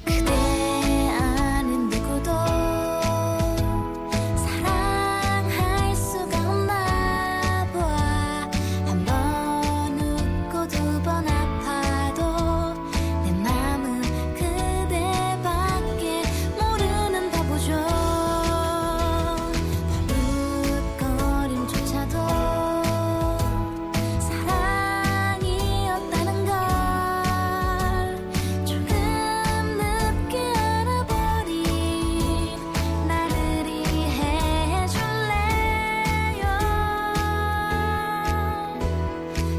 그대 아는 누구도 사랑할 수가 없나 봐. 한 번 웃고 두 번 아파도 내 맘은 그대밖에 모르는 바보죠. 발웃거림조차도 사랑이었다는 걸 조금 늦게 알아버린 나를 이해해줄래요.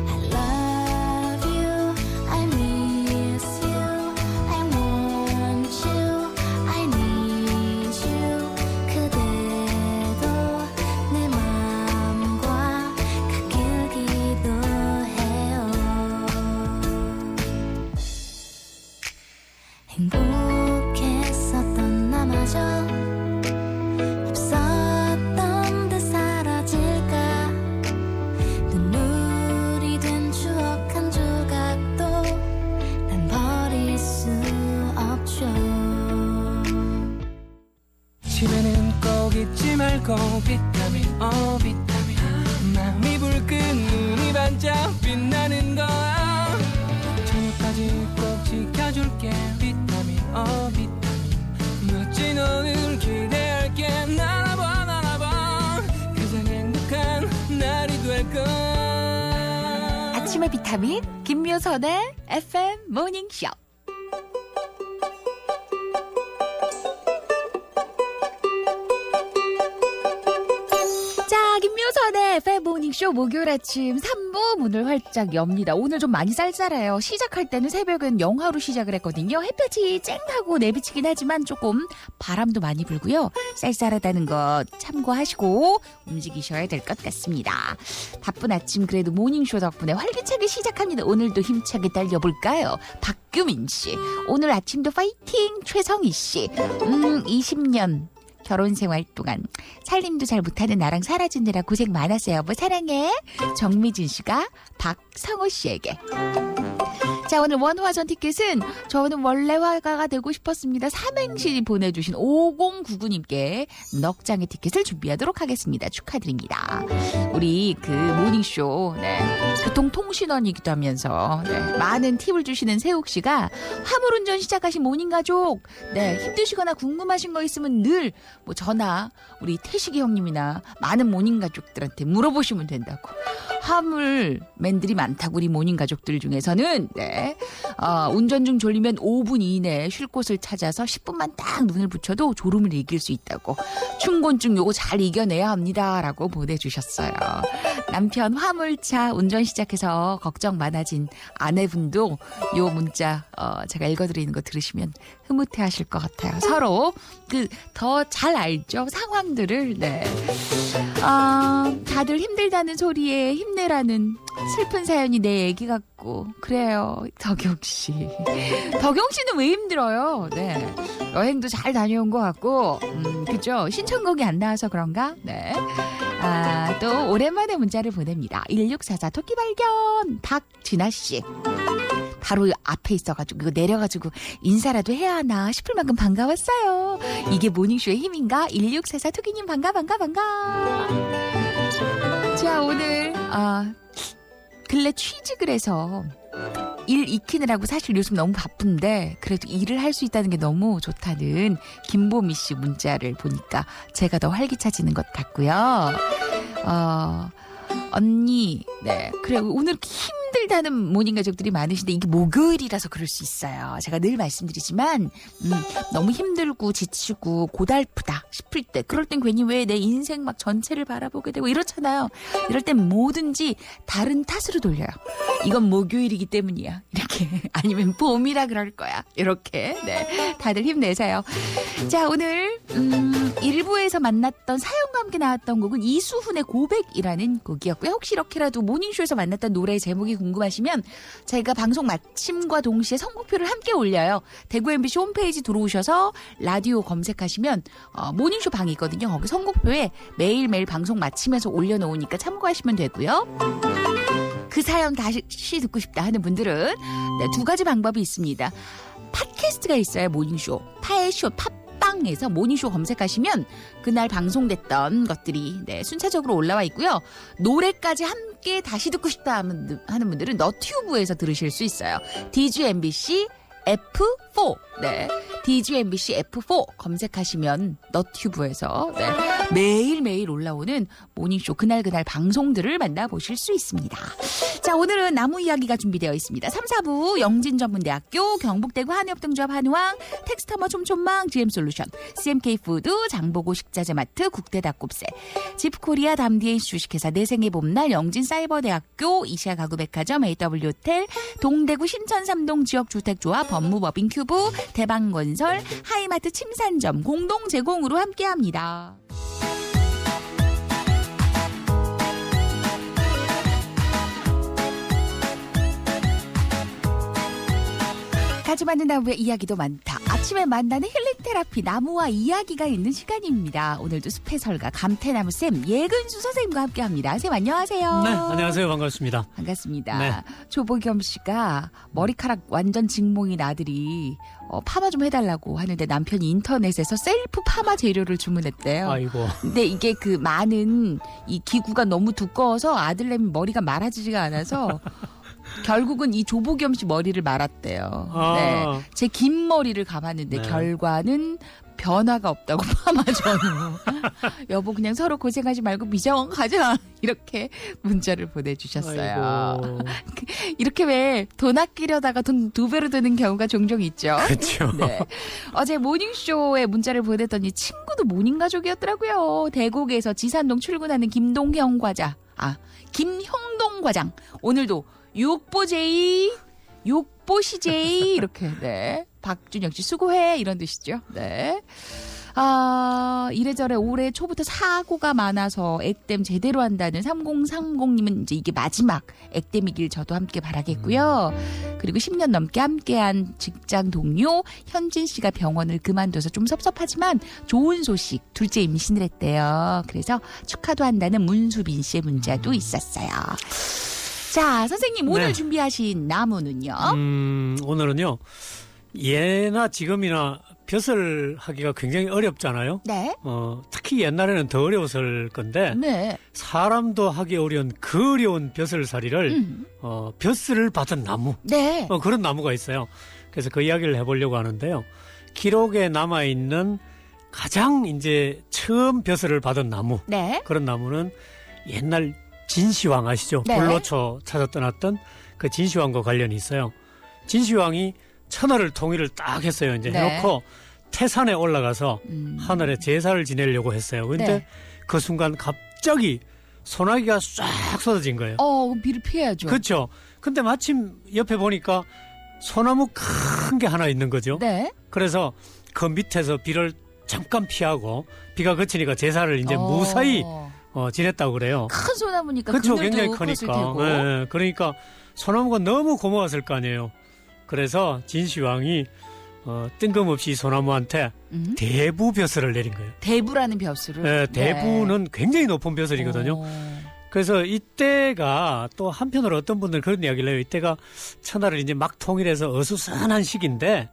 I love you, I miss you, I want you, I need you. 그대도 내 맘과 같길기도 해요. 행복했었던 나마저 없었던 듯 사라질까. 눈물이 된 추억 한 조각도 난 버릴 수 없죠. 집에는 꼭 잊지 말고 비타민 비타민 마음이 불끈 눈이 반짝 빛나는 거야. 저녁까지 꼭 지켜줄게 비타민 비타민 멋진 오늘 기대할게. 날아봐 가장 행복한 날이 될 거야. 아침의 비타민 김묘선의 FM 모닝쇼. 자, 김묘선의 FM 모닝쇼 목요일 아침 3부 문을 활짝 엽니다. 오늘 좀 많이 쌀쌀해요. 시작할 때는 새벽은 영하로 시작을 했거든요. 햇볕이 쨍하고 내비치긴 하지만 조금 바람도 많이 불고요. 쌀쌀하다는 것 참고하시고 움직이셔야 될 것 같습니다. 바쁜 아침 그래도 모닝쇼 덕분에 활기차게 시작합니다. 오늘도 힘차게 달려볼까요? 박규민 씨. 오늘 아침도 파이팅! 최성희 씨. 20년. 결혼 생활 동안 살림도 잘 못하는 나랑 살아주느라 고생 많았어요. 여보 사랑해. 정미진 씨가 박성호 씨에게. 자, 오늘 원화전 티켓은 저는 원래 화가가 되고 싶었습니다. 삼행시 보내주신 5099님께 넉 장의 티켓을 준비하도록 하겠습니다. 축하드립니다. 우리 그 모닝쇼 교통통신원이기도 하면서 많은 팁을 주시는 세욱 씨가 화물운전 시작하신 모닝가족 힘드시거나 궁금하신 거 있으면 늘 전화 우리 태식이 형님이나 많은 모닝가족들한테 물어보시면 된다고. 화물맨들이 많다고 우리 모닝 가족들 중에서는 네. 운전 중 졸리면 5분 이내에 쉴 곳을 찾아서 10분만 딱 눈을 붙여도 졸음을 이길 수 있다고 충곤증 요거 잘 이겨내야 합니다라고 보내주셨어요. 남편 화물차 운전 시작해서 걱정 많아진 아내분도 요 문자 제가 읽어드리는 거 들으시면 흐뭇해하실 것 같아요. 서로 더 잘 알죠 상황들을. 네. 다들 힘들다는 소리에 힘내라는 슬픈 사연이 내 얘기 같고 그래요. 덕용 씨. 덕용 씨는 왜 힘들어요? 네. 여행도 잘 다녀온 것 같고 그죠? 신청곡이 안 나와서 그런가? 네. 또 오랜만에 문자를 보냅니다. 1644 토끼 발견 박진아 씨. 바로 앞에 있어가지고 이거 내려가지고 인사라도 해야 하나 싶을 만큼 반가웠어요. 이게 모닝쇼의 힘인가? 1644 토끼님 반가. 자 오늘 근래 취직을 해서 일 익히느라고 사실 요즘 너무 바쁜데 그래도 일을 할 수 있다는 게 너무 좋다는 김보미 씨 문자를 보니까 제가 더 활기차지는 것 같고요. 언니, 네. 그래, 오늘 힘들다는 모닝 가족들이 많으신데 이게 목요일이라서 그럴 수 있어요. 제가 늘 말씀드리지만, 너무 힘들고 지치고 고달프다 싶을 때, 그럴 땐 괜히 왜 내 인생 막 전체를 바라보게 되고 이렇잖아요. 이럴 땐 뭐든지 다른 탓으로 돌려요. 이건 목요일이기 때문이야. 이렇게. 아니면 봄이라 그럴 거야. 이렇게. 네. 다들 힘내세요. 자, 오늘, 1부에서 만났던 사연과 함께 나왔던 곡은 이수훈의 고백이라는 곡이었고요. 혹시 이렇게라도 모닝쇼에서 만났던 노래의 제목이 궁금하시면 저희가 방송 마침과 동시에 선곡표를 함께 올려요. 대구 MBC 홈페이지 들어오셔서 라디오 검색하시면 모닝쇼 방이 있거든요. 거기 선곡표에 매일매일 방송 마치면서 올려놓으니까 참고하시면 되고요. 그 사연 다시 듣고 싶다 하는 분들은 네, 두 가지 방법이 있습니다. 팟캐스트가 있어요. 모닝쇼. 파의쇼 팟빵에서 모닝쇼 검색하시면 그날 방송됐던 것들이 네, 순차적으로 올라와 있고요. 노래까지 함께 다시 듣고 싶다 하는 분들은 너튜브에서 들으실 수 있어요. DGMBC F4 네, DGMBC F4 검색하시면 너튜브에서 네, 매일매일 올라오는 모닝쇼 그날 방송들을 만나보실 수 있습니다. 자, 오늘은 나무 이야기가 준비되어 있습니다. 3, 4부 영진전문대학교, 경북대구 한의협동조합 한의왕, 텍스터머 촘촘망, GM솔루션, CMK푸드, 장보고 식자재마트, 국대닭곱새, 집코리아 담디에이스 주식회사 내생의 봄날, 영진사이버대학교, 이시아가구백화점, AW호텔, 동대구 신천삼동 지역주택조합, 법무법인 큐브, 대방건설, 하이마트 침산점 공동 제공으로 함께합니다. 가지 않는 나무의 이야기도 많다. 아침에 만나는 힐링 테라피 나무와 이야기가 있는 시간입니다. 오늘도 숲의 설가 감태나무쌤 예근수 선생님과 함께합니다. 선생님 안녕하세요. 네, 안녕하세요. 반갑습니다. 반갑습니다. 네. 조보겸 씨가 머리카락 완전 직몽인 아들이 파마 좀 해달라고 하는데 남편이 인터넷에서 셀프 파마 재료를 주문했대요. 아이고. 근데 이게 그 많은 이 기구가 너무 두꺼워서 아들내미 머리가 말아지지가 않아서 결국은 이 조보겸 씨 머리를 말았대요. 네. 제 긴 머리를 감았는데 네. 결과는 변화가 없다고 파마 전후. 여보 그냥 서로 고생하지 말고 미정원 가자. 이렇게 문자를 보내주셨어요. 아이고. 이렇게 왜 돈 아끼려다가 돈 2배로 드는 경우가 종종 있죠. 그렇죠. 네. 어제 모닝쇼에 문자를 보냈더니 친구도 모닝가족이었더라고요. 대곡에서 지산동 출근하는 김동형 과자. 김형동 과장. 오늘도 욕보제이, 욕보시제이 이렇게 네. 박준영 씨 수고해 이런 뜻이죠. 네. 이래저래 올해 초부터 사고가 많아서 액땜 제대로 한다는 3030님은 이제 이게 마지막 액땜이길 저도 함께 바라겠고요. 그리고 10년 넘게 함께한 직장 동료 현진 씨가 병원을 그만둬서 좀 섭섭하지만 좋은 소식 둘째 임신을 했대요. 그래서 축하도 한다는 문수빈 씨의 문자도 있었어요. 자, 선생님 오늘 네. 준비하신 나무는요? 오늘은요. 예나 지금이나 벼슬 하기가 굉장히 어렵잖아요. 네. 특히 옛날에는 더 어려웠을 건데 네. 사람도 하기 어려운 그 어려운 벼슬살이를 벼슬을 받은 나무 네. 그런 나무가 있어요. 그래서 그 이야기를 해보려고 하는데요. 기록에 남아있는 가장 이제 처음 벼슬을 받은 나무 네. 그런 나무는 옛날 진시황 아시죠? 네. 불로초 찾아 떠났던 그 진시황과 관련이 있어요. 진시황이 천하를 통일을 딱 했어요. 이제 네. 해놓고 태산에 올라가서 하늘에 제사를 지내려고 했어요. 근데 네. 그 순간 갑자기 소나기가 싹 쏟아진 거예요. 비를 피해야죠. 그렇죠. 근데 마침 옆에 보니까 소나무 큰 게 하나 있는 거죠. 네. 그래서 그 밑에서 비를 잠깐 피하고 비가 그치니까 제사를 이제 무사히 지냈다고 그래요. 큰 소나무니까 그렇죠. 그늘도 굉장히 컸을 크니까. 테고. 예, 그러니까 소나무가 너무 고마웠을 거 아니에요. 그래서 진시황이 뜬금없이 소나무한테 대부벼슬을 내린 거예요. 대부라는 벼슬을. 예, 대부는 굉장히 높은 벼슬이거든요. 그래서 이때가 또 한편으로 어떤 분들은 그런 이야기를 해요. 이때가 천하를 이제 막 통일해서 어수선한 시기인데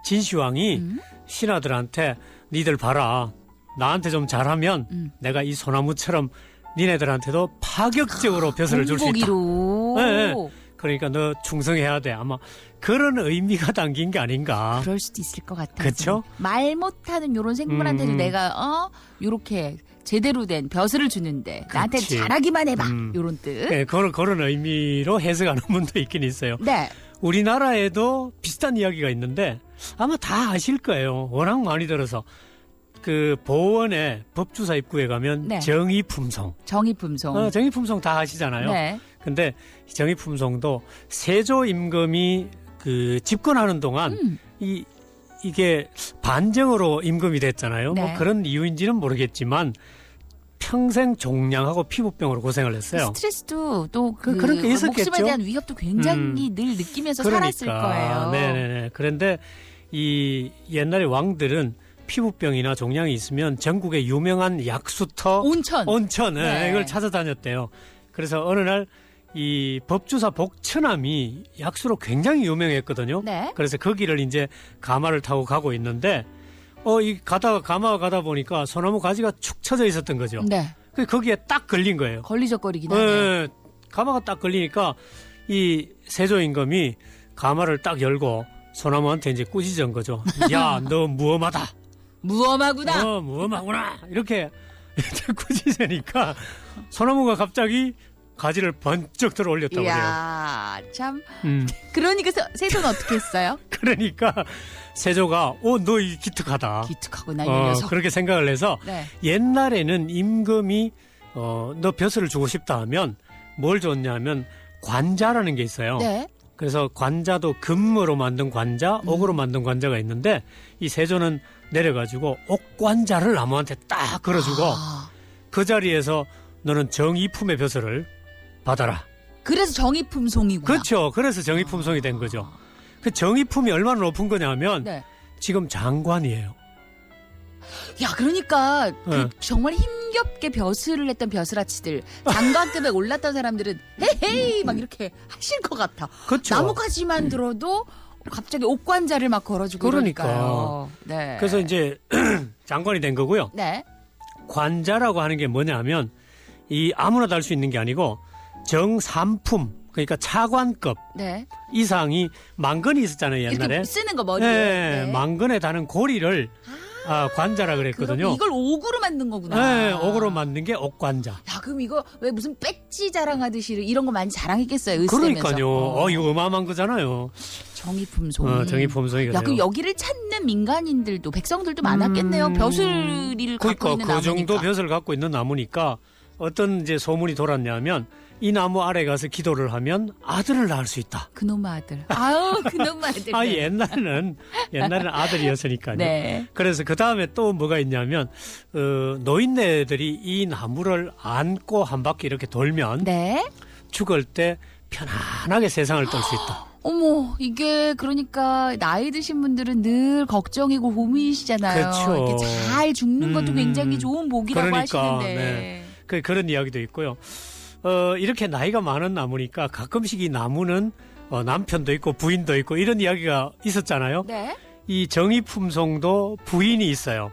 진시황이 신하들한테 니들 봐라. 나한테 좀 잘하면 내가 이 소나무처럼 니네들한테도 파격적으로 벼슬을 줄 수 있다. 공복이로. 예, 예. 그러니까 너 충성해야 돼. 아마 그런 의미가 담긴 게 아닌가. 그럴 수도 있을 것 같아요. 그쵸? 말 못하는 요런 생물한테도 내가 요렇게 제대로 된 벼슬을 주는데 나한테 그치. 잘하기만 해봐. 요런 뜻. 네, 그런 의미로 해석하는 분도 있긴 있어요. 네. 우리나라에도 비슷한 이야기가 있는데 아마 다 아실 거예요. 워낙 많이 들어서. 그 보원에 법주사 입구에 가면 네. 정의품송. 정의품송. 정의품송 다 아시잖아요. 네. 근데 정의품송도 세조 임금이 그 집권하는 동안 이게 반정으로 임금이 됐잖아요. 네. 뭐 그런 이유인지는 모르겠지만 평생 종양하고 피부병으로 고생을 했어요. 스트레스도 또 그런 게 있었겠죠. 목숨에 대한 위협도 굉장히 늘 느끼면서 살았을 거예요. 네네네. 그런데 이 옛날에 왕들은 피부병이나 종양이 있으면 전국에 유명한 약수터, 온천, 네. 이걸 찾아다녔대요. 그래서 어느 날 이 법주사 복처남이 약수로 굉장히 유명했거든요. 네. 그래서 거기를 이제 가마를 타고 가고 있는데 가마가 가다 보니까 소나무 가지가 축 처져 있었던 거죠. 네. 거기에 딱 걸린 거예요. 걸리적거리긴 하네요. 네, 가마가 딱 걸리니까 이 세조 임금이 가마를 딱 열고 소나무한테 이제 꾸짖은 거죠. 야, 너 무엄하다. 무엄하구나. 무엄하구나. 이렇게 꾸짖으니까 소나무가 갑자기 가지를 번쩍 들어 올렸다고 그래요. 이야, 참. 음. 그러니까 세조는 어떻게 했어요? 그러니까 세조가 너 이 기특하다. 기특하구나, 이 녀석. 그렇게 생각을 해서 네. 옛날에는 임금이 너 벼슬을 주고 싶다 하면 뭘 줬냐 하면 관자라는 게 있어요. 네. 그래서 관자도 금으로 만든 관자, 옥으로 만든 관자가 있는데 이 세조는 내려가지고 옥관자를 나무한테 딱 걸어주고 그 자리에서 너는 정의품의 벼슬을 받아라. 그래서 정의품송이구나. 그렇죠. 그래서 정의품송이 된 거죠. 그 정의품이 얼마나 높은 거냐면 네. 지금 장관이에요. 야, 그러니까 네. 정말 힘겹게 벼슬을 했던 벼슬아치들, 장관급에 올랐던 사람들은 헤헤이 막 이렇게 하실 것 같아. 그렇죠. 나뭇가지만 들어도 갑자기 옥관자를 막 걸어주고 그러니까요. 네. 그래서 이제 장관이 된 거고요. 네. 관자라고 하는 게 뭐냐면 이 아무나 달 수 있는 게 아니고 정삼품 그러니까 차관급 네. 이상이 만건이 있었잖아요 옛날에. 이렇게 쓰는 거 머리에. 네, 만건에 다는 고리를 관자라 그랬거든요. 그럼 이걸 옥으로 만든 거구나. 네, 옥으로 만든 게 옥관자. 야, 그럼 이거 왜 무슨 배지 자랑하듯이 이런 거 많이 자랑했겠어요. 으스대면서. 그러니까요. 이거 어마어마한 거잖아요. 정의품송. 정의품송이거든요. 야, 그럼 여기를 찾는 민간인들도 백성들도 많았겠네요. 벼슬이를 갖고 그러니까 있는 그 나무니까. 정도 벼슬을 갖고 있는 나무니까 어떤 이제 소문이 돌았냐면 이 나무 아래 가서 기도를 하면 아들을 낳을 수 있다. 그놈의 아들. 아우, 그놈의 아들. 네. 옛날에는 아들이었으니까요. 네. 그래서 그 다음에 또 뭐가 있냐면 노인네들이 이 나무를 안고 한 바퀴 이렇게 돌면 네. 죽을 때 편안하게 세상을 떨 수 있다. 어머, 이게 그러니까 나이 드신 분들은 늘 걱정이고 고민이시잖아요. 그렇죠. 이렇게 잘 죽는 것도 굉장히 좋은 복이라고 그러니까, 하시는데. 네. 그런 이야기도 있고요. 이렇게 나이가 많은 나무니까 가끔씩 이 나무는 남편도 있고 부인도 있고 이런 이야기가 있었잖아요. 네. 이 정의품송도 부인이 있어요.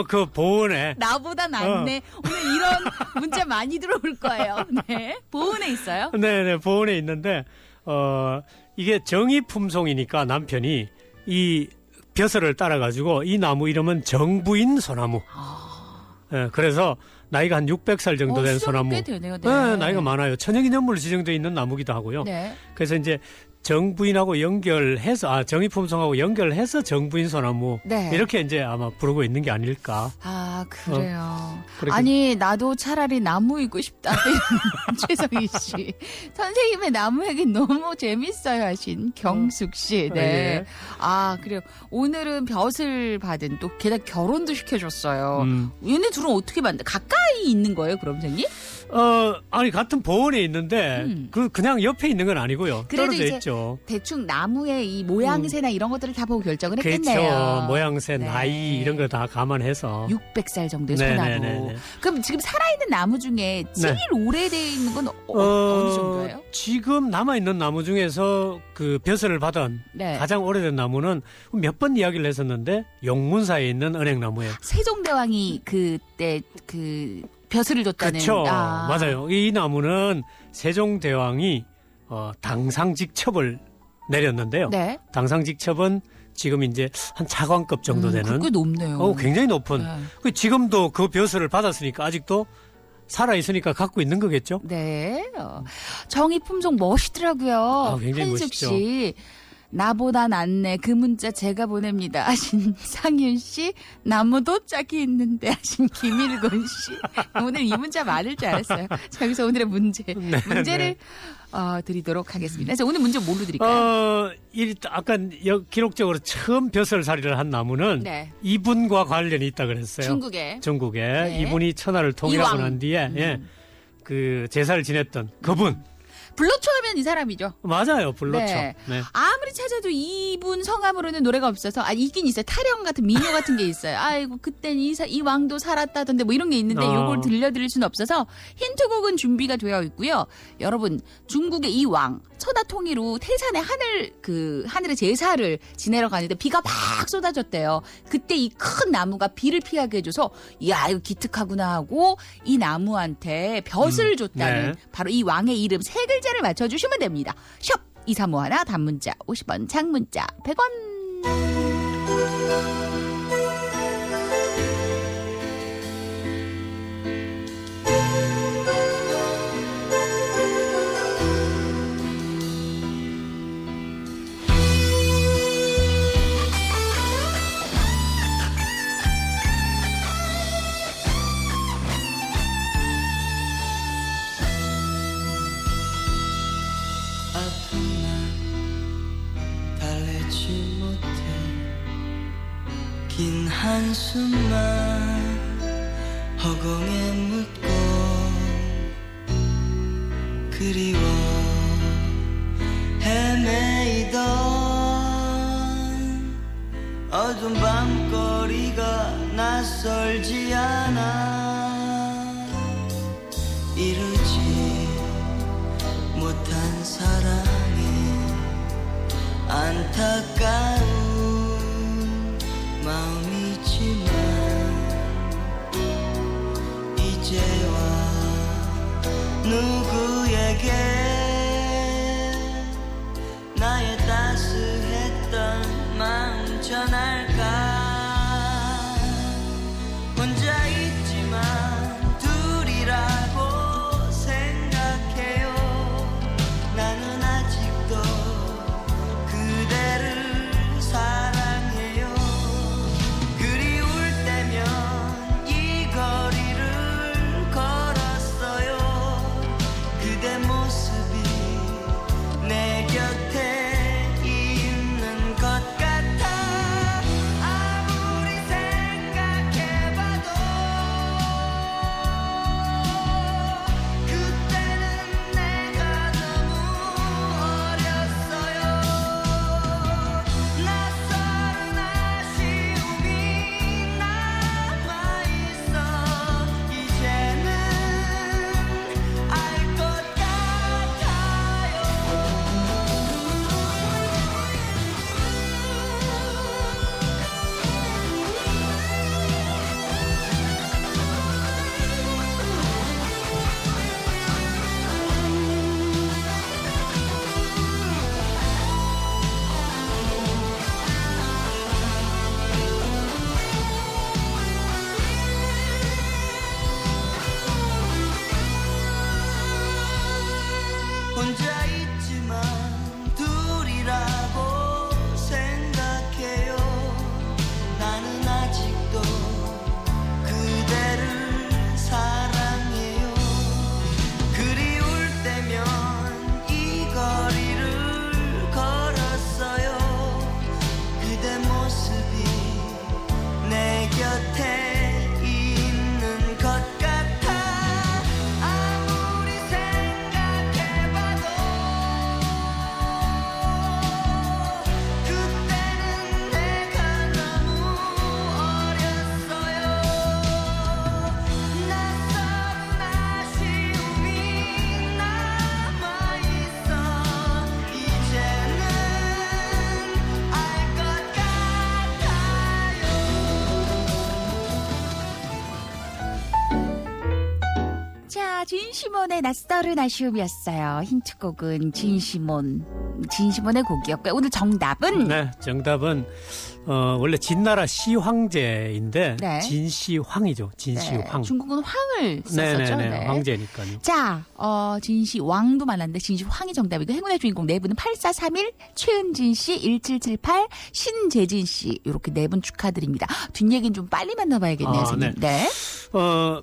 그 보은에. 나보다 낫네. 오늘 이런 문자 많이 들어올 거예요. 네. 보은에 있어요? 네네, 보은에 있는데, 이게 정의품송이니까 남편이 이 벼슬을 따라가지고 이 나무 이름은 정부인 소나무. 네, 그래서 나이가 한 600살 정도 된 수명이 소나무. 꽤 되네요. 네. 네, 나이가 많아요. 천연기념물로 지정되어 있는 나무기도 하고요. 네. 그래서 이제 정부인하고 연결해서 정의품성하고 연결해서 정부인 소나무 네. 이렇게 이제 아마 부르고 있는 게 아닐까. 아, 그래요. 그렇게- 아니, 나도 차라리 나무이고 싶다. 최성희 씨. 선생님의 나무 얘기 너무 재밌어요 하신 경숙 씨. 네. 예. 아, 그래요. 오늘은 벼슬 받은 또 게다가 결혼도 시켜줬어요. 얘네 둘은 어떻게 만나? 가까이 있는 거예요, 그럼 선생님? 아니 같은 보원에 있는데 그냥 옆에 있는 건 아니고요. 그래도 떨어져 이제 있죠. 대충 나무의 이 모양새나 이런 것들을 다 보고 결정을 그렇죠. 했겠네요. 모양새, 네. 나이 이런 거 다 감안해서. 600살 정도의 네, 소나무. 네, 네, 네. 그럼 지금 살아있는 나무 중에 제일 오래되어 있는 건 어느 정도예요? 지금 남아있는 나무 중에서 그 벼슬을 받은 네. 가장 오래된 나무는 몇 번 이야기를 했었는데 용문사에 있는 은행나무예요. 세종대왕이 그때 그 벼슬을 줬다는. 그렇죠. 맞아요. 이 나무는 세종대왕이 당상직첩을 내렸는데요. 네. 당상직첩은 지금 이제 한 차관급 정도 되는 꽤 높네요. 굉장히 높은. 네. 지금도 그 벼슬을 받았으니까 아직도 살아 있으니까 갖고 있는 거겠죠. 네. 정의 품종 멋있더라고요. 굉장히 한숙 멋있죠. 씨. 나보다 낫네. 그 문자 제가 보냅니다. 하신 상윤 씨. 나무도 짝이 있는데 하신 김일곤 씨. 오늘 이 문자 많을 줄 알았어요. 자, 여기서 오늘의 문제를 드리도록 하겠습니다. 그래서 오늘 문제 뭘로 드릴까요? 아까 기록적으로 처음 벼슬살이를 한 나무는 네. 이분과 관련이 있다 그랬어요. 중국에 네. 이분이 천하를 통일하고 이왕. 난 뒤에 그 제사를 지냈던 그분. 불로초 하면 이 사람이죠. 맞아요. 불로초. 네. 네. 아무리 찾아도 이분 성함으로는 노래가 없어서 있긴 있어요. 타령 같은 민요 같은 게 있어요. 아이고 그땐 이 왕도 살았다던데 뭐 이런 게 있는데 요걸 들려드릴 수는 없어서 힌트곡은 준비가 되어 있고요. 여러분 중국의 이 왕 천하 통일 후 태산에 하늘의 제사를 지내러 가는데 비가 막 쏟아졌대요. 그때 이 큰 나무가 비를 피하게 해줘서 야 이거 기특하구나 하고 이 나무한테 벼슬을 줬다는 네. 바로 이 왕의 이름 세 글자를 맞춰주시면 됩니다. 샵 2351 단문자 50원 장문자 100원. 아픈 날 달래지 못해 긴 한숨만 허공에 묻고 그리워 헤매이던 어두운 밤거리가 낯설지 않아 이루지 못한 사랑에 안타까운 마음이지만 이제와 누구에게 나의 따스했던 마음 전할까 혼자 있지만 둘이라고 생각해요 나는 아직도 그대를 사랑해요 그리울 때면 이 거리를 걸었어요 그대 모습이 내 곁에 있는 것 같아 진시몬의 낯설은 아쉬움이었어요. 힌트곡은 진시몬의 곡이었고요. 오늘 정답은 네, 정답은 원래 진나라 시황제인데 네. 진시황이죠. 진시황. 네, 중국은 황을 썼었죠. 네네네. 네. 황제니까요. 자, 진시왕도 많았는데 진시황이 정답이고 행운의 주인공 네 분은 8431, 최은진 씨, 1778, 신재진 씨 이렇게 네 분 축하드립니다. 뒷얘기는 좀 빨리 만나봐야겠네요. 선생님. 네.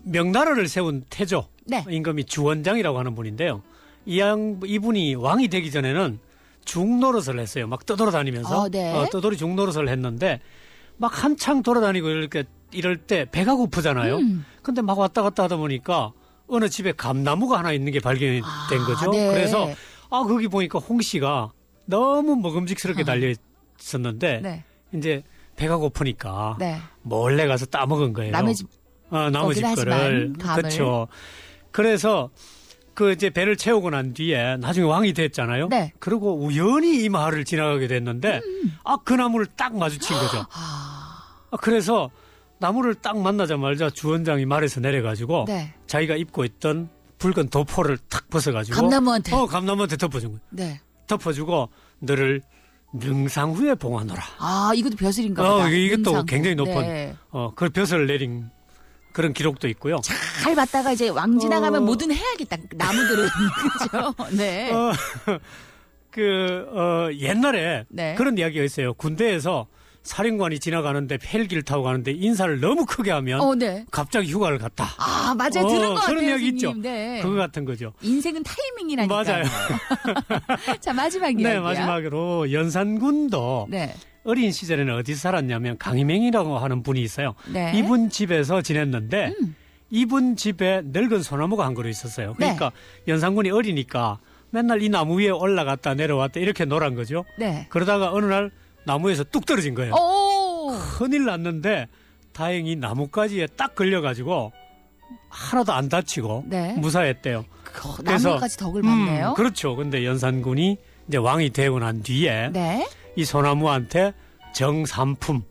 명나라를 세운 태조 네. 임금이 주원장이라고 하는 분인데요. 이분이 왕이 되기 전에는 중노릇을 했어요. 막 떠돌아다니면서 네. 떠돌이 중노릇을 했는데 막 한창 돌아다니고 이럴 때 배가 고프잖아요. 근데 막 왔다 갔다 하다 보니까 어느 집에 감나무가 하나 있는 게 발견이 된 거죠. 네. 그래서 거기 보니까 홍시가 너무 먹음직스럽게 달려 있었는데 네. 이제 배가 고프니까 네. 몰래 가서 따먹은 거예요. 남의 집 남의 집 거를. 감을. 그렇죠. 그래서 이제 배를 채우고 난 뒤에 나중에 왕이 됐잖아요. 네. 그리고 우연히 이 마을을 지나가게 됐는데 그 나무를 딱 마주친 거죠. 그래서 나무를 딱 만나자마자 주원장이 말에서 내려가지고 네. 자기가 입고 있던 붉은 도포를 탁 벗어가지고 감나무한테. 감나무한테 덮어준 거예요. 네. 덮어주고 너를 능상후에 봉하노라. 이것도 벼슬인가 보다. 이것도 능상후. 굉장히 높은 네. 그 벼슬을 내린 그런 기록도 있고요. 잘 봤다가 이제 왕 지나가면 뭐든 해야겠다. 나무들은. 그죠? 네. 옛날에 네. 그런 이야기가 있어요. 군대에서 사령관이 지나가는데 헬기를 타고 가는데 인사를 너무 크게 하면 네. 갑자기 휴가를 갔다. 맞아요. 들은 것 같아요. 그런 이야기 있죠. 선생님. 네. 그거 같은 거죠. 인생은 타이밍이라니까. 맞아요. 자, 마지막 이야기야. 네, 마지막으로 연산군도 네. 어린 시절에는 어디서 살았냐면 강희맹이라고 하는 분이 있어요. 네. 이분 집에서 지냈는데 이분 집에 늙은 소나무가 한 그루 있었어요. 그러니까 연산군이 어리니까 맨날 이 나무 위에 올라갔다 내려왔다 이렇게 놀한 거죠. 네. 그러다가 어느 날 나무에서 뚝 떨어진 거예요. 오! 큰일 났는데 다행히 나뭇가지에 딱 걸려가지고 하나도 안 다치고 네. 무사했대요. 나무까지 덕을 봤네요. 그렇죠. 근데 연산군이 이제 왕이 되고 난 뒤에 네. 이 소나무한테 정삼품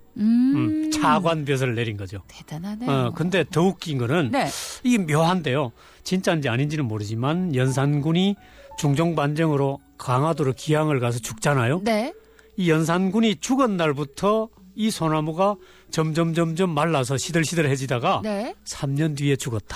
차관벼슬을 내린 거죠. 대단하네요. 근데 더 웃긴 거는 네. 이게 묘한데요. 진짜인지 아닌지는 모르지만 연산군이 중종반정으로 강화도로 기항을 가서 죽잖아요. 네. 이 연산군이 죽은 날부터 이 소나무가 점점 말라서 시들시들해지다가 네. 3년 뒤에 죽었다.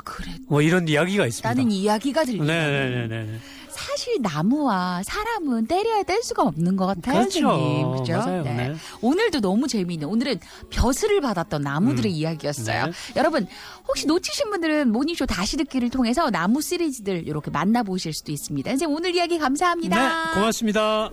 그래. 뭐 이런 이야기가 있습니다. 나는 이야기가 들리네. 네네네. 사실 나무와 사람은 때려야 뗄 수가 없는 것 같아요. 그렇죠. 선생님. 그렇죠? 맞아요. 네. 네. 오늘도 너무 재미있는 오늘은 벼슬을 받았던 나무들의 이야기였어요. 네. 여러분 혹시 놓치신 분들은 모닝쇼 다시 듣기를 통해서 나무 시리즈들 이렇게 만나보실 수도 있습니다. 선생님 오늘 이야기 감사합니다. 네, 고맙습니다.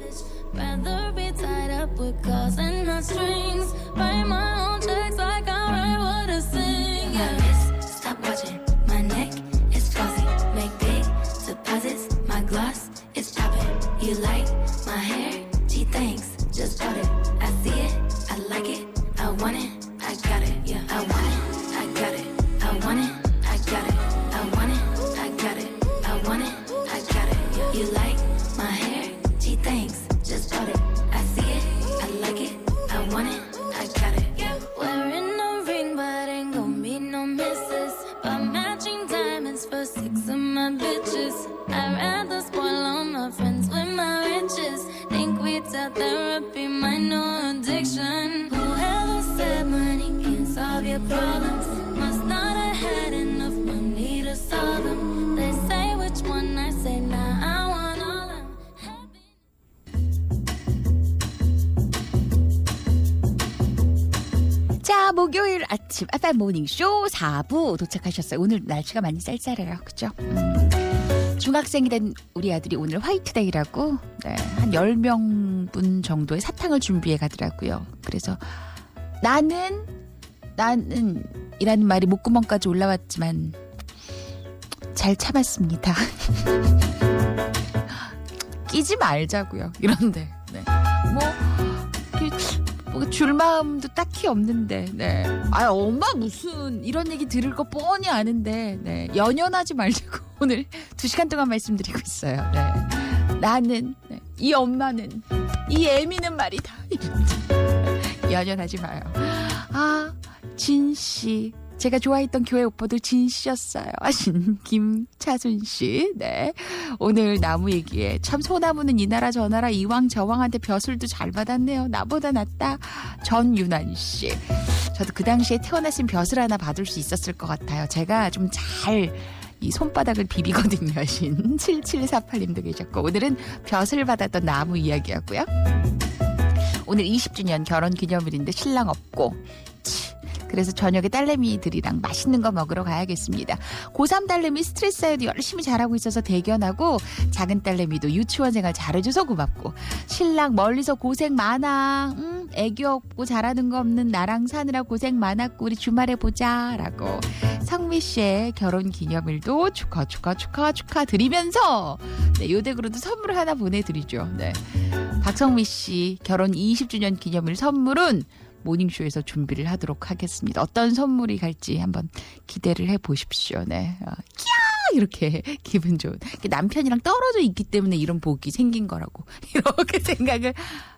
Rather be tied up with calls and not strings. Write my own checks like I write what I sing. My wrist, stop watching. My neck is fuzzy. Make big deposits. My gloss is popping. You like my hair? Gee, thanks. Just bought it. I see it. I like it. I want it. I got it. Yeah, I want it. I got it. I want it. I got it. I want it. I got it. I want it. I got it. Yeah. You like my hair? Gee, thanks. Just bought it. I see it. I like it. I want it. I got it. Yeah. Wearing no ring, but ain't gon' be no misses. But matching diamonds for 6 of my bitches. I'd rather spoil all my friends with my riches. Think without therapy, my new addiction. Whoever said money can solve your problems must not have had enough money to solve them. They say which one I say now. I want all of them. 자, 목요일 아침 FM 모닝쇼 4부 도착하셨어요. 오늘 날씨가 많이 쌀쌀해요. 그죠? 중학생이 된 우리 아들이 오늘 화이트데이라고 한 10명분 정도의 사탕을 준비해 가더라고요. 그래서 나는 이라는 말이 목구멍까지 올라왔지만 잘 참았습니다. 끼지 말자고요. 이런데 뭐 줄 마음도 딱히 없는데, 네. 엄마 무슨 이런 얘기 들을 거 뻔히 아는데, 네. 연연하지 말자고 오늘 2시간 동안 말씀드리고 있어요. 네. 나는, 네. 이 엄마는, 이 애미는 말이다. 이런데. 연연하지 마요. 진씨, 제가 좋아했던 교회 오빠도 진 씨였어요. 하신 김차순 씨. 네. 오늘 나무 얘기에 참 소나무는 이 나라 저 나라 이왕 저왕한테 벼슬도 잘 받았네요. 나보다 낫다. 전윤환 씨. 저도 그 당시에 태어났으면 벼슬 하나 받을 수 있었을 것 같아요. 제가 좀 잘 이 손바닥을 비비거든요. 하신 7748님도 계셨고 오늘은 벼슬 받았던 나무 이야기였고요. 오늘 20주년 결혼 기념일인데 신랑 없고 그래서 저녁에 딸내미들이랑 맛있는 거 먹으러 가야겠습니다. 고3 딸내미 스트레스 쌓여도 열심히 잘하고 있어서 대견하고 작은 딸내미도 유치원 생활 잘해줘서 고맙고 신랑 멀리서 고생 많아. 애기 없고 잘하는 거 없는 나랑 사느라 고생 많았고 우리 주말에 보자 라고 성미 씨의 결혼 기념일도 축하드리면서 네, 요 댁으로도 선물 하나 보내드리죠. 네. 박성미 씨 결혼 20주년 기념일 선물은 모닝쇼에서 준비를 하도록 하겠습니다. 어떤 선물이 갈지 한번 기대를 해보십시오. 네. 끼야! 이렇게 기분 좋은. 남편이랑 떨어져 있기 때문에 이런 복이 생긴 거라고. 이렇게 생각을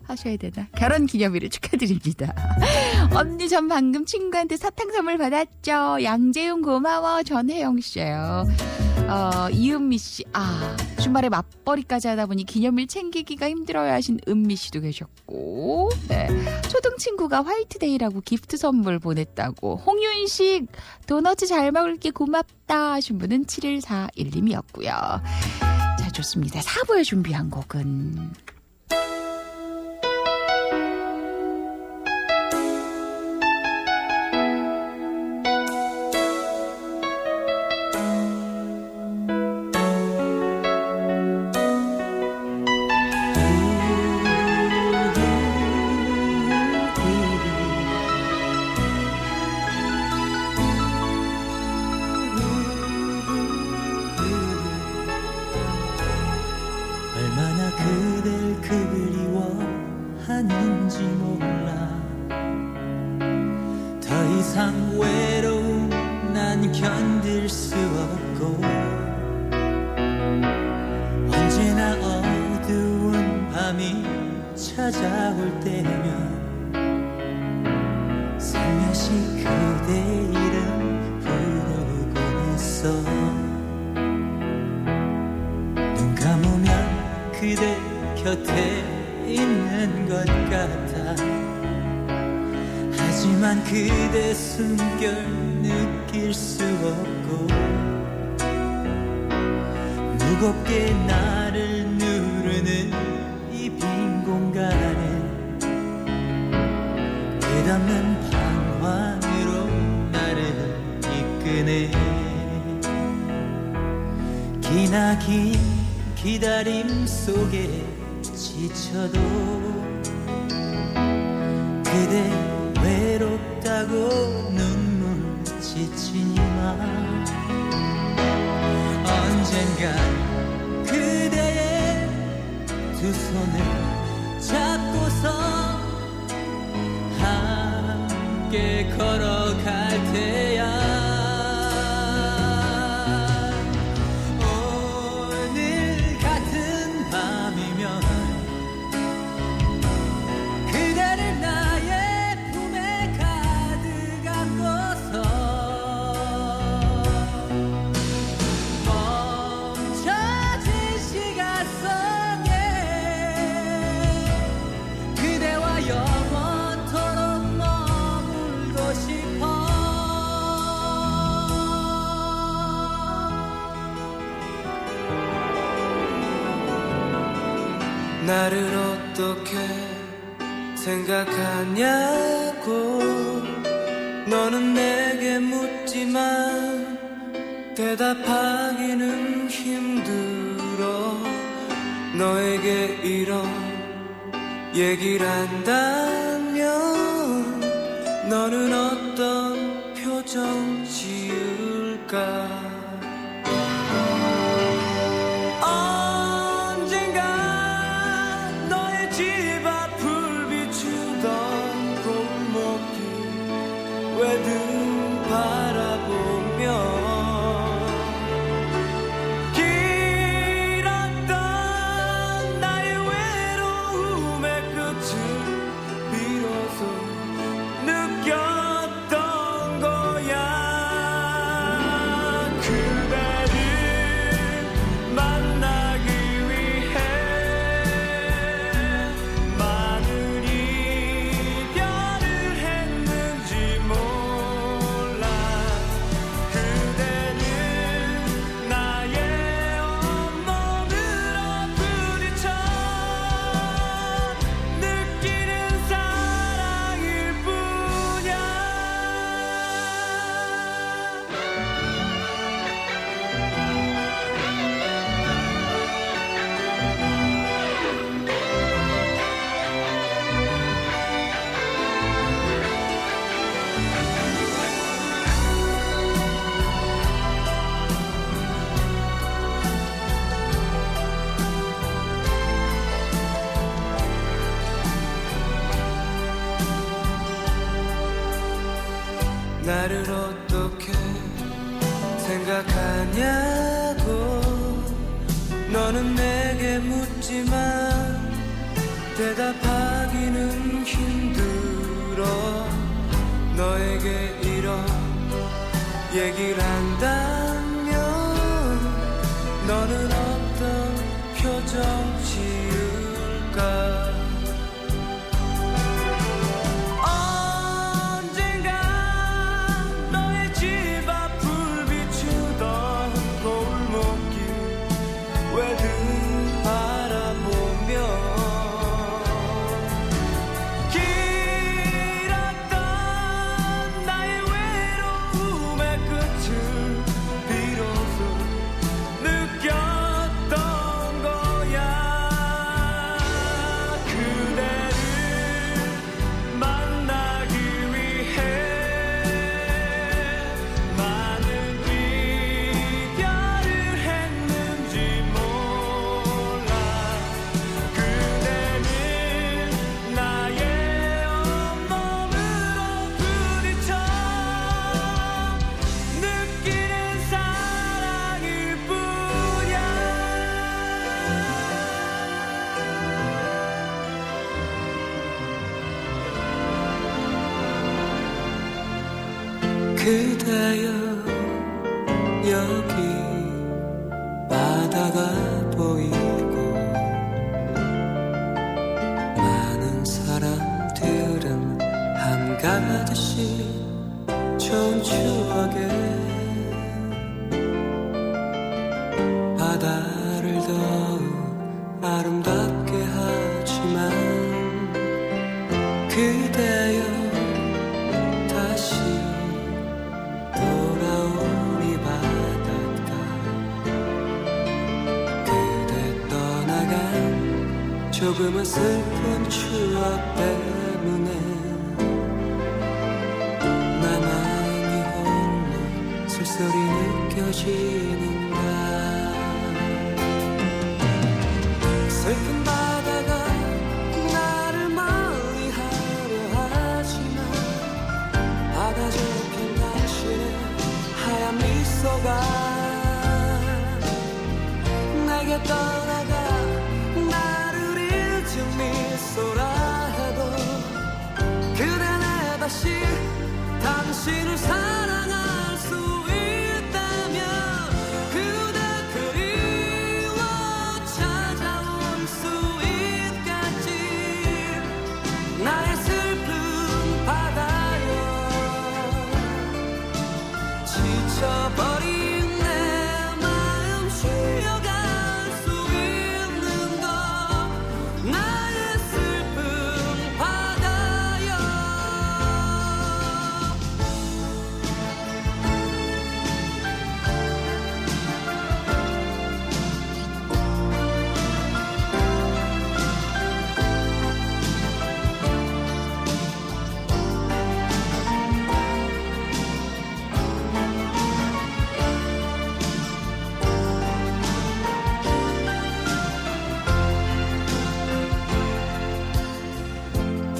하셔야 되나. 결혼 기념일을 축하드립니다. 언니 전 방금 친구한테 사탕 선물 받았죠. 양재용 고마워. 전혜영 씨예요. 이은미 씨. 주말에 맞벌이까지 하다 보니 기념일 챙기기가 힘들어요 하신 은미 씨도 계셨고 네. 초등 친구가 화이트데이라고 기프트 선물 보냈다고 홍윤식 도너츠 잘 먹을게 고맙다 하신 분은 7141님이었고요. 자 좋습니다. 4부에 준비한 곡은 얼마나 그댈 그리워하는지 몰라 더 이상 외로움 난 견딜 수 없고 언제나 어두운 밤이 찾아올 때면 살며시 그대 이름 부르곤 했어 눈 감으면 그대 곁에 있는 것 같아 하지만 그대 숨결 느낄 수 없고 무겁게 나를 누르는 이 빈 공간에 끝없는 방황으로 나를 이끄네 기나긴 기다림 속에 지쳐도 그대 외롭다고 눈물 지치지만 언젠간 그대의 두 손을 잡고서 함께 걸어갈 테야 나를 어떻게 생각하냐고 너는 내게 묻지만 대답하기는 힘들어 너에게 이런 얘기를 한다면 너는 어떤 표정 지을까 길었던 나의 외로움의 끝을 나를 어떻게 생각하냐고 너는 내게 묻지만 대답하기는 힘들어 너에게 이런 얘기를 한다면 너는 어떤 표정 지을까 그대여 여기 바다가 보이고 많은 사람들은 한가득씩 좋은 추억에 바다를 더욱 아름답게 하지만 그대여 조금은 슬픈 추억 때문에 나만이 홀로 쓸쓸히 느껴지는가 슬픈 바다가 나를 멀리하려 하지만 바다 저편 당신의 하얀 미소가 내게 떠나가 미소라 해도 그대는 다시 당신을 사랑할 수 있다면 그대 그리워 찾아올 수 있겠지 나의 슬픈 바다여 지쳐버린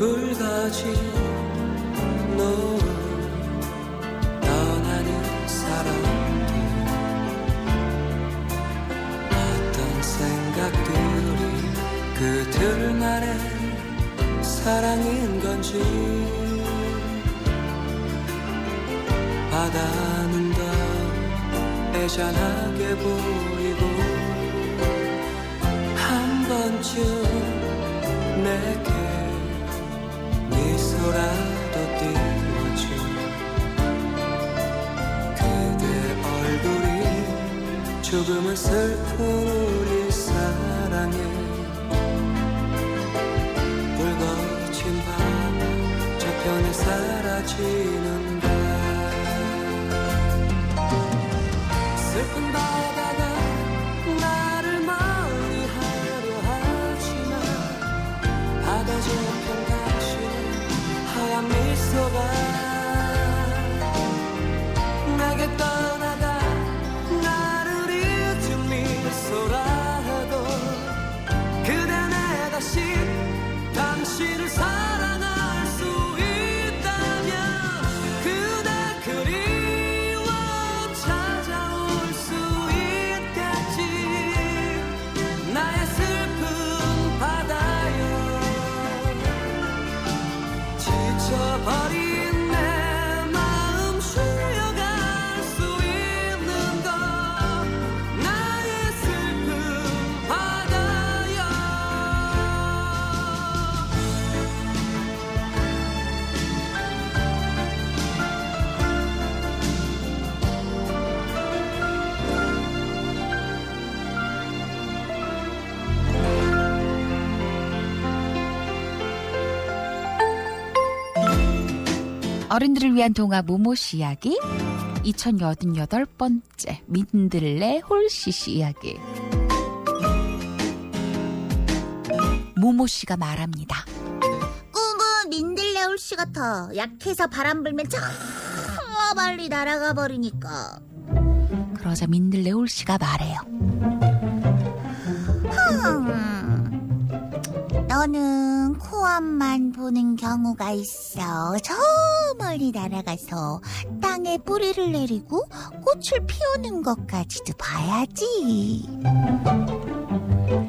불거진 노을 떠나는 사람들 어떤 생각들이 그들만의 사랑인 건지 바다는 더 애잔하게 보이고 한 번쯤 내게 미소라도 띄워줘 그대 얼굴이 조금은 슬픈 우리 사랑에 붉어진 바다 저편에 사라지는가 슬픈 바다가 나를 멀리하려 하지만 바다 저편 하얀 미소가 내게 떠나가 나를 잊은 미소라 해도 그대는 다시 당신을 사랑할 수 있다면 그대 버린 내 마음 쉬어갈 수 있는 것 나의 슬픈 바다야. 어른들을 위한 동화 모모씨 이야기 2088번째 민들레 홀씨씨 이야기. 모모씨가 말합니다. 꿈은 민들레 홀씨가 더 약해서 바람 불면 저 멀리 날아가 버리니까. 그러자 민들레 홀씨가 말해요. 너는 코앞만 보는 경우가 있어. 저 멀리 날아가서 땅에 뿌리를 내리고 꽃을 피우는 것까지도 봐야지.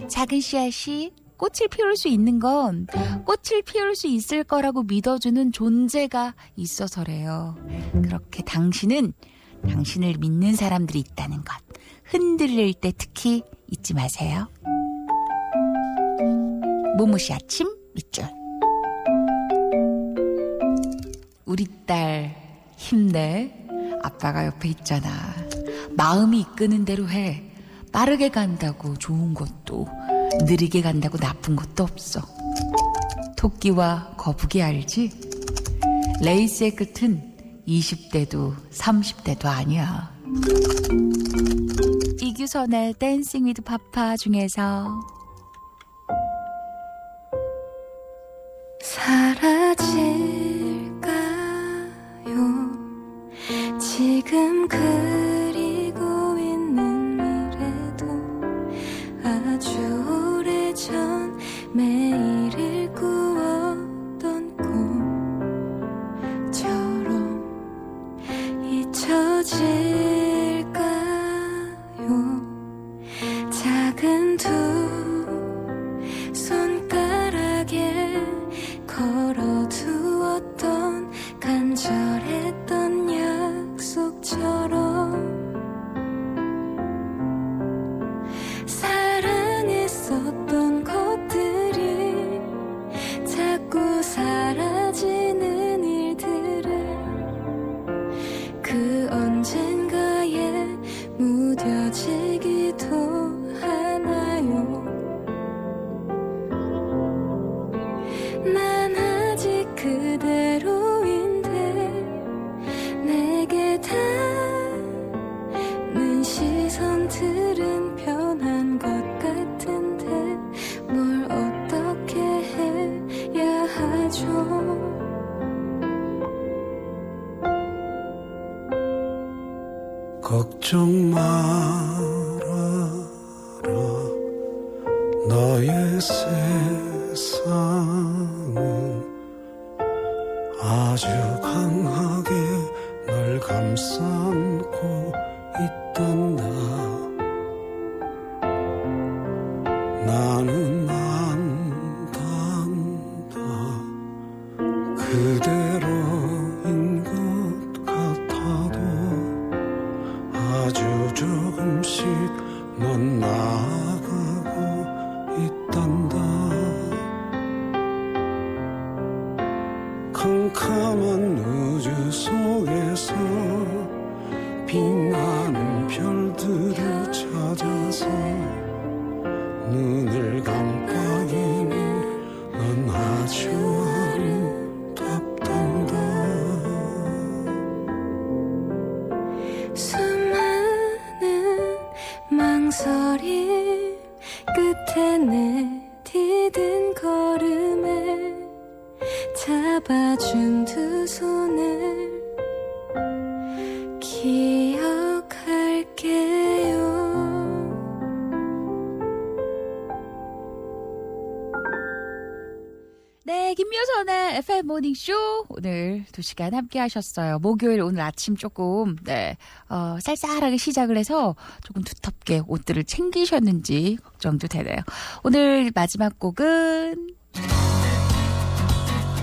작은 씨앗이 꽃을 피울 수 있는 건 꽃을 피울 수 있을 거라고 믿어주는 존재가 있어서래요. 그렇게 당신은 당신을 믿는 사람들이 있다는 것 흔들릴 때 특히 잊지 마세요. 모모씨 아침 밑줄. 우리 딸 힘내. 아빠가 옆에 있잖아. 마음이 이끄는 대로 해. 빠르게 간다고 좋은 것도 느리게 간다고 나쁜 것도 없어. 토끼와 거북이 알지? 레이스의 끝은 20대도 30대도 아니야. 이규선의 댄싱 위드 파파 중에서 사라질까요? 지금 그리고 있는 미래도 아주 오래전 매일을 꾸었던 꿈처럼 잊혀질까요? 작은 두 손가락에 걸어두었던 간절했던 약속처럼 사랑했었던 것들이 자꾸 사라지는 일들을 그 언젠가에 무뎌지기도 하나요. 난 아직 그대로인데 내게 닿는 시선들은 변한 것 같은데 뭘 어떻게 해야 하죠? 걱정 말아라 너의 세상은 아주 강하게 널 감싸안고 있단다. 나는 안단다. 그대로인 것 같아도 아주 조금씩 넌 나아가고 있단다. 캄캄한 우주 속에서 빛나는 별들을 찾아서 눈을 깜빡이면 넌 아주 아름답단다. 수많은 망설임 끝에 내디딘 걸음에 잡아준 두 손을 기억할게요. 네, 김묘선의 FM 모닝쇼 오늘 2시간 함께 하셨어요. 목요일 오늘 아침 조금 쌀쌀하게 시작을 해서 조금 두텁게 옷들을 챙기셨는지 걱정도 되네요. 오늘 마지막 곡은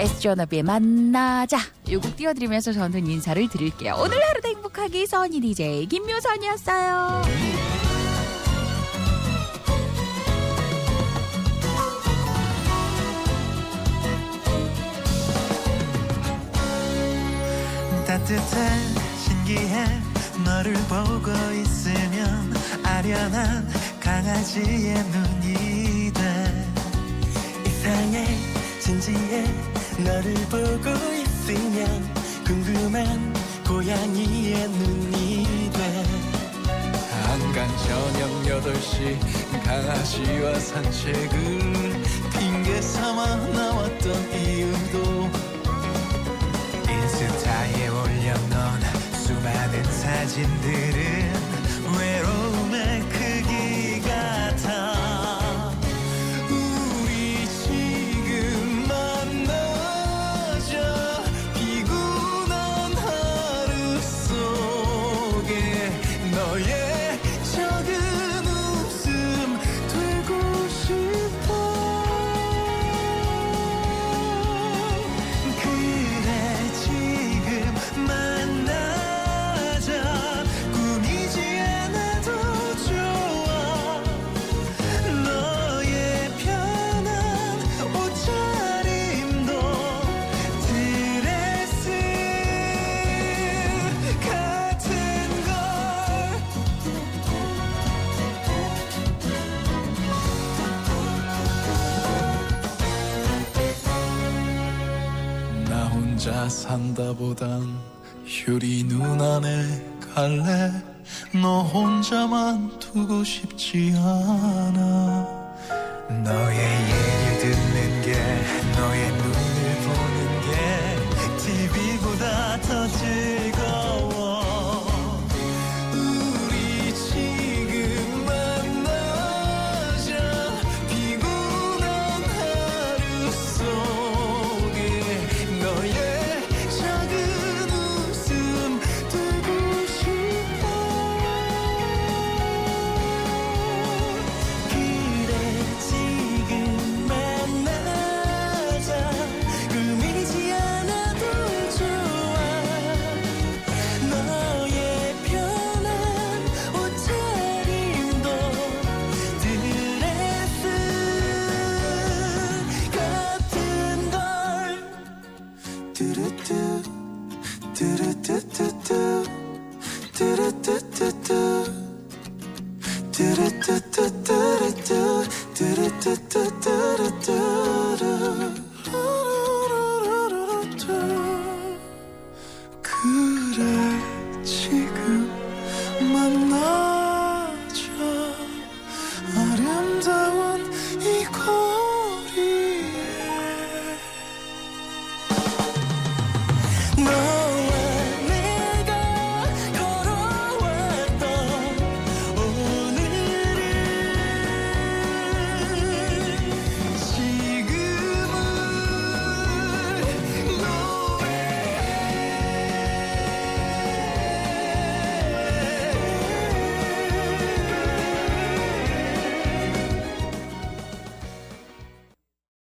SG워너비의 만나자 이 곡 띄워드리면서 저는 인사를 드릴게요. 오늘 하루도 행복하게 선희 DJ 김묘선이었어요. 따뜻해 신기해 너를 보고 있으면 아련한 강아지의 눈이 돼 이상해 진지해 너를 보고 있으면 궁금한 고양이의 눈이 돼 한강 저녁 8시 강아지와 산책을 핑계 삼아 나왔던 이유도 인스타에 올려놓은 수많은 사진들은 외로움의 크기 같아 우리 지금 만나자 피곤한 하루 속에 너의 작은 웃음 되고 싶어 그래 지금 만나자 꾸미지 않아도 좋아 너의 편한 옷차림도 드레스 같은 걸 나 혼자 산다보단 효리 누나네 갈래 너 혼자만 두고 싶지 않아 너의 얘기를 듣는 게 너의 눈을 보는 게 TV보다 더 즐거워 우리 지금 만나자 피곤한 하루 속에 너의 작은 웃음 되고 싶어 그래 지금 만나자 꾸미지 않아도 좋아 너의 편한 옷차림도 드레스 같은 걸 뚜루뚜 뚜루뚜뚜뚜 뚜루뚜뚜뚜 뚜루뚜뚜뚜루뚜 뚜루뚜뚜뚜루뚜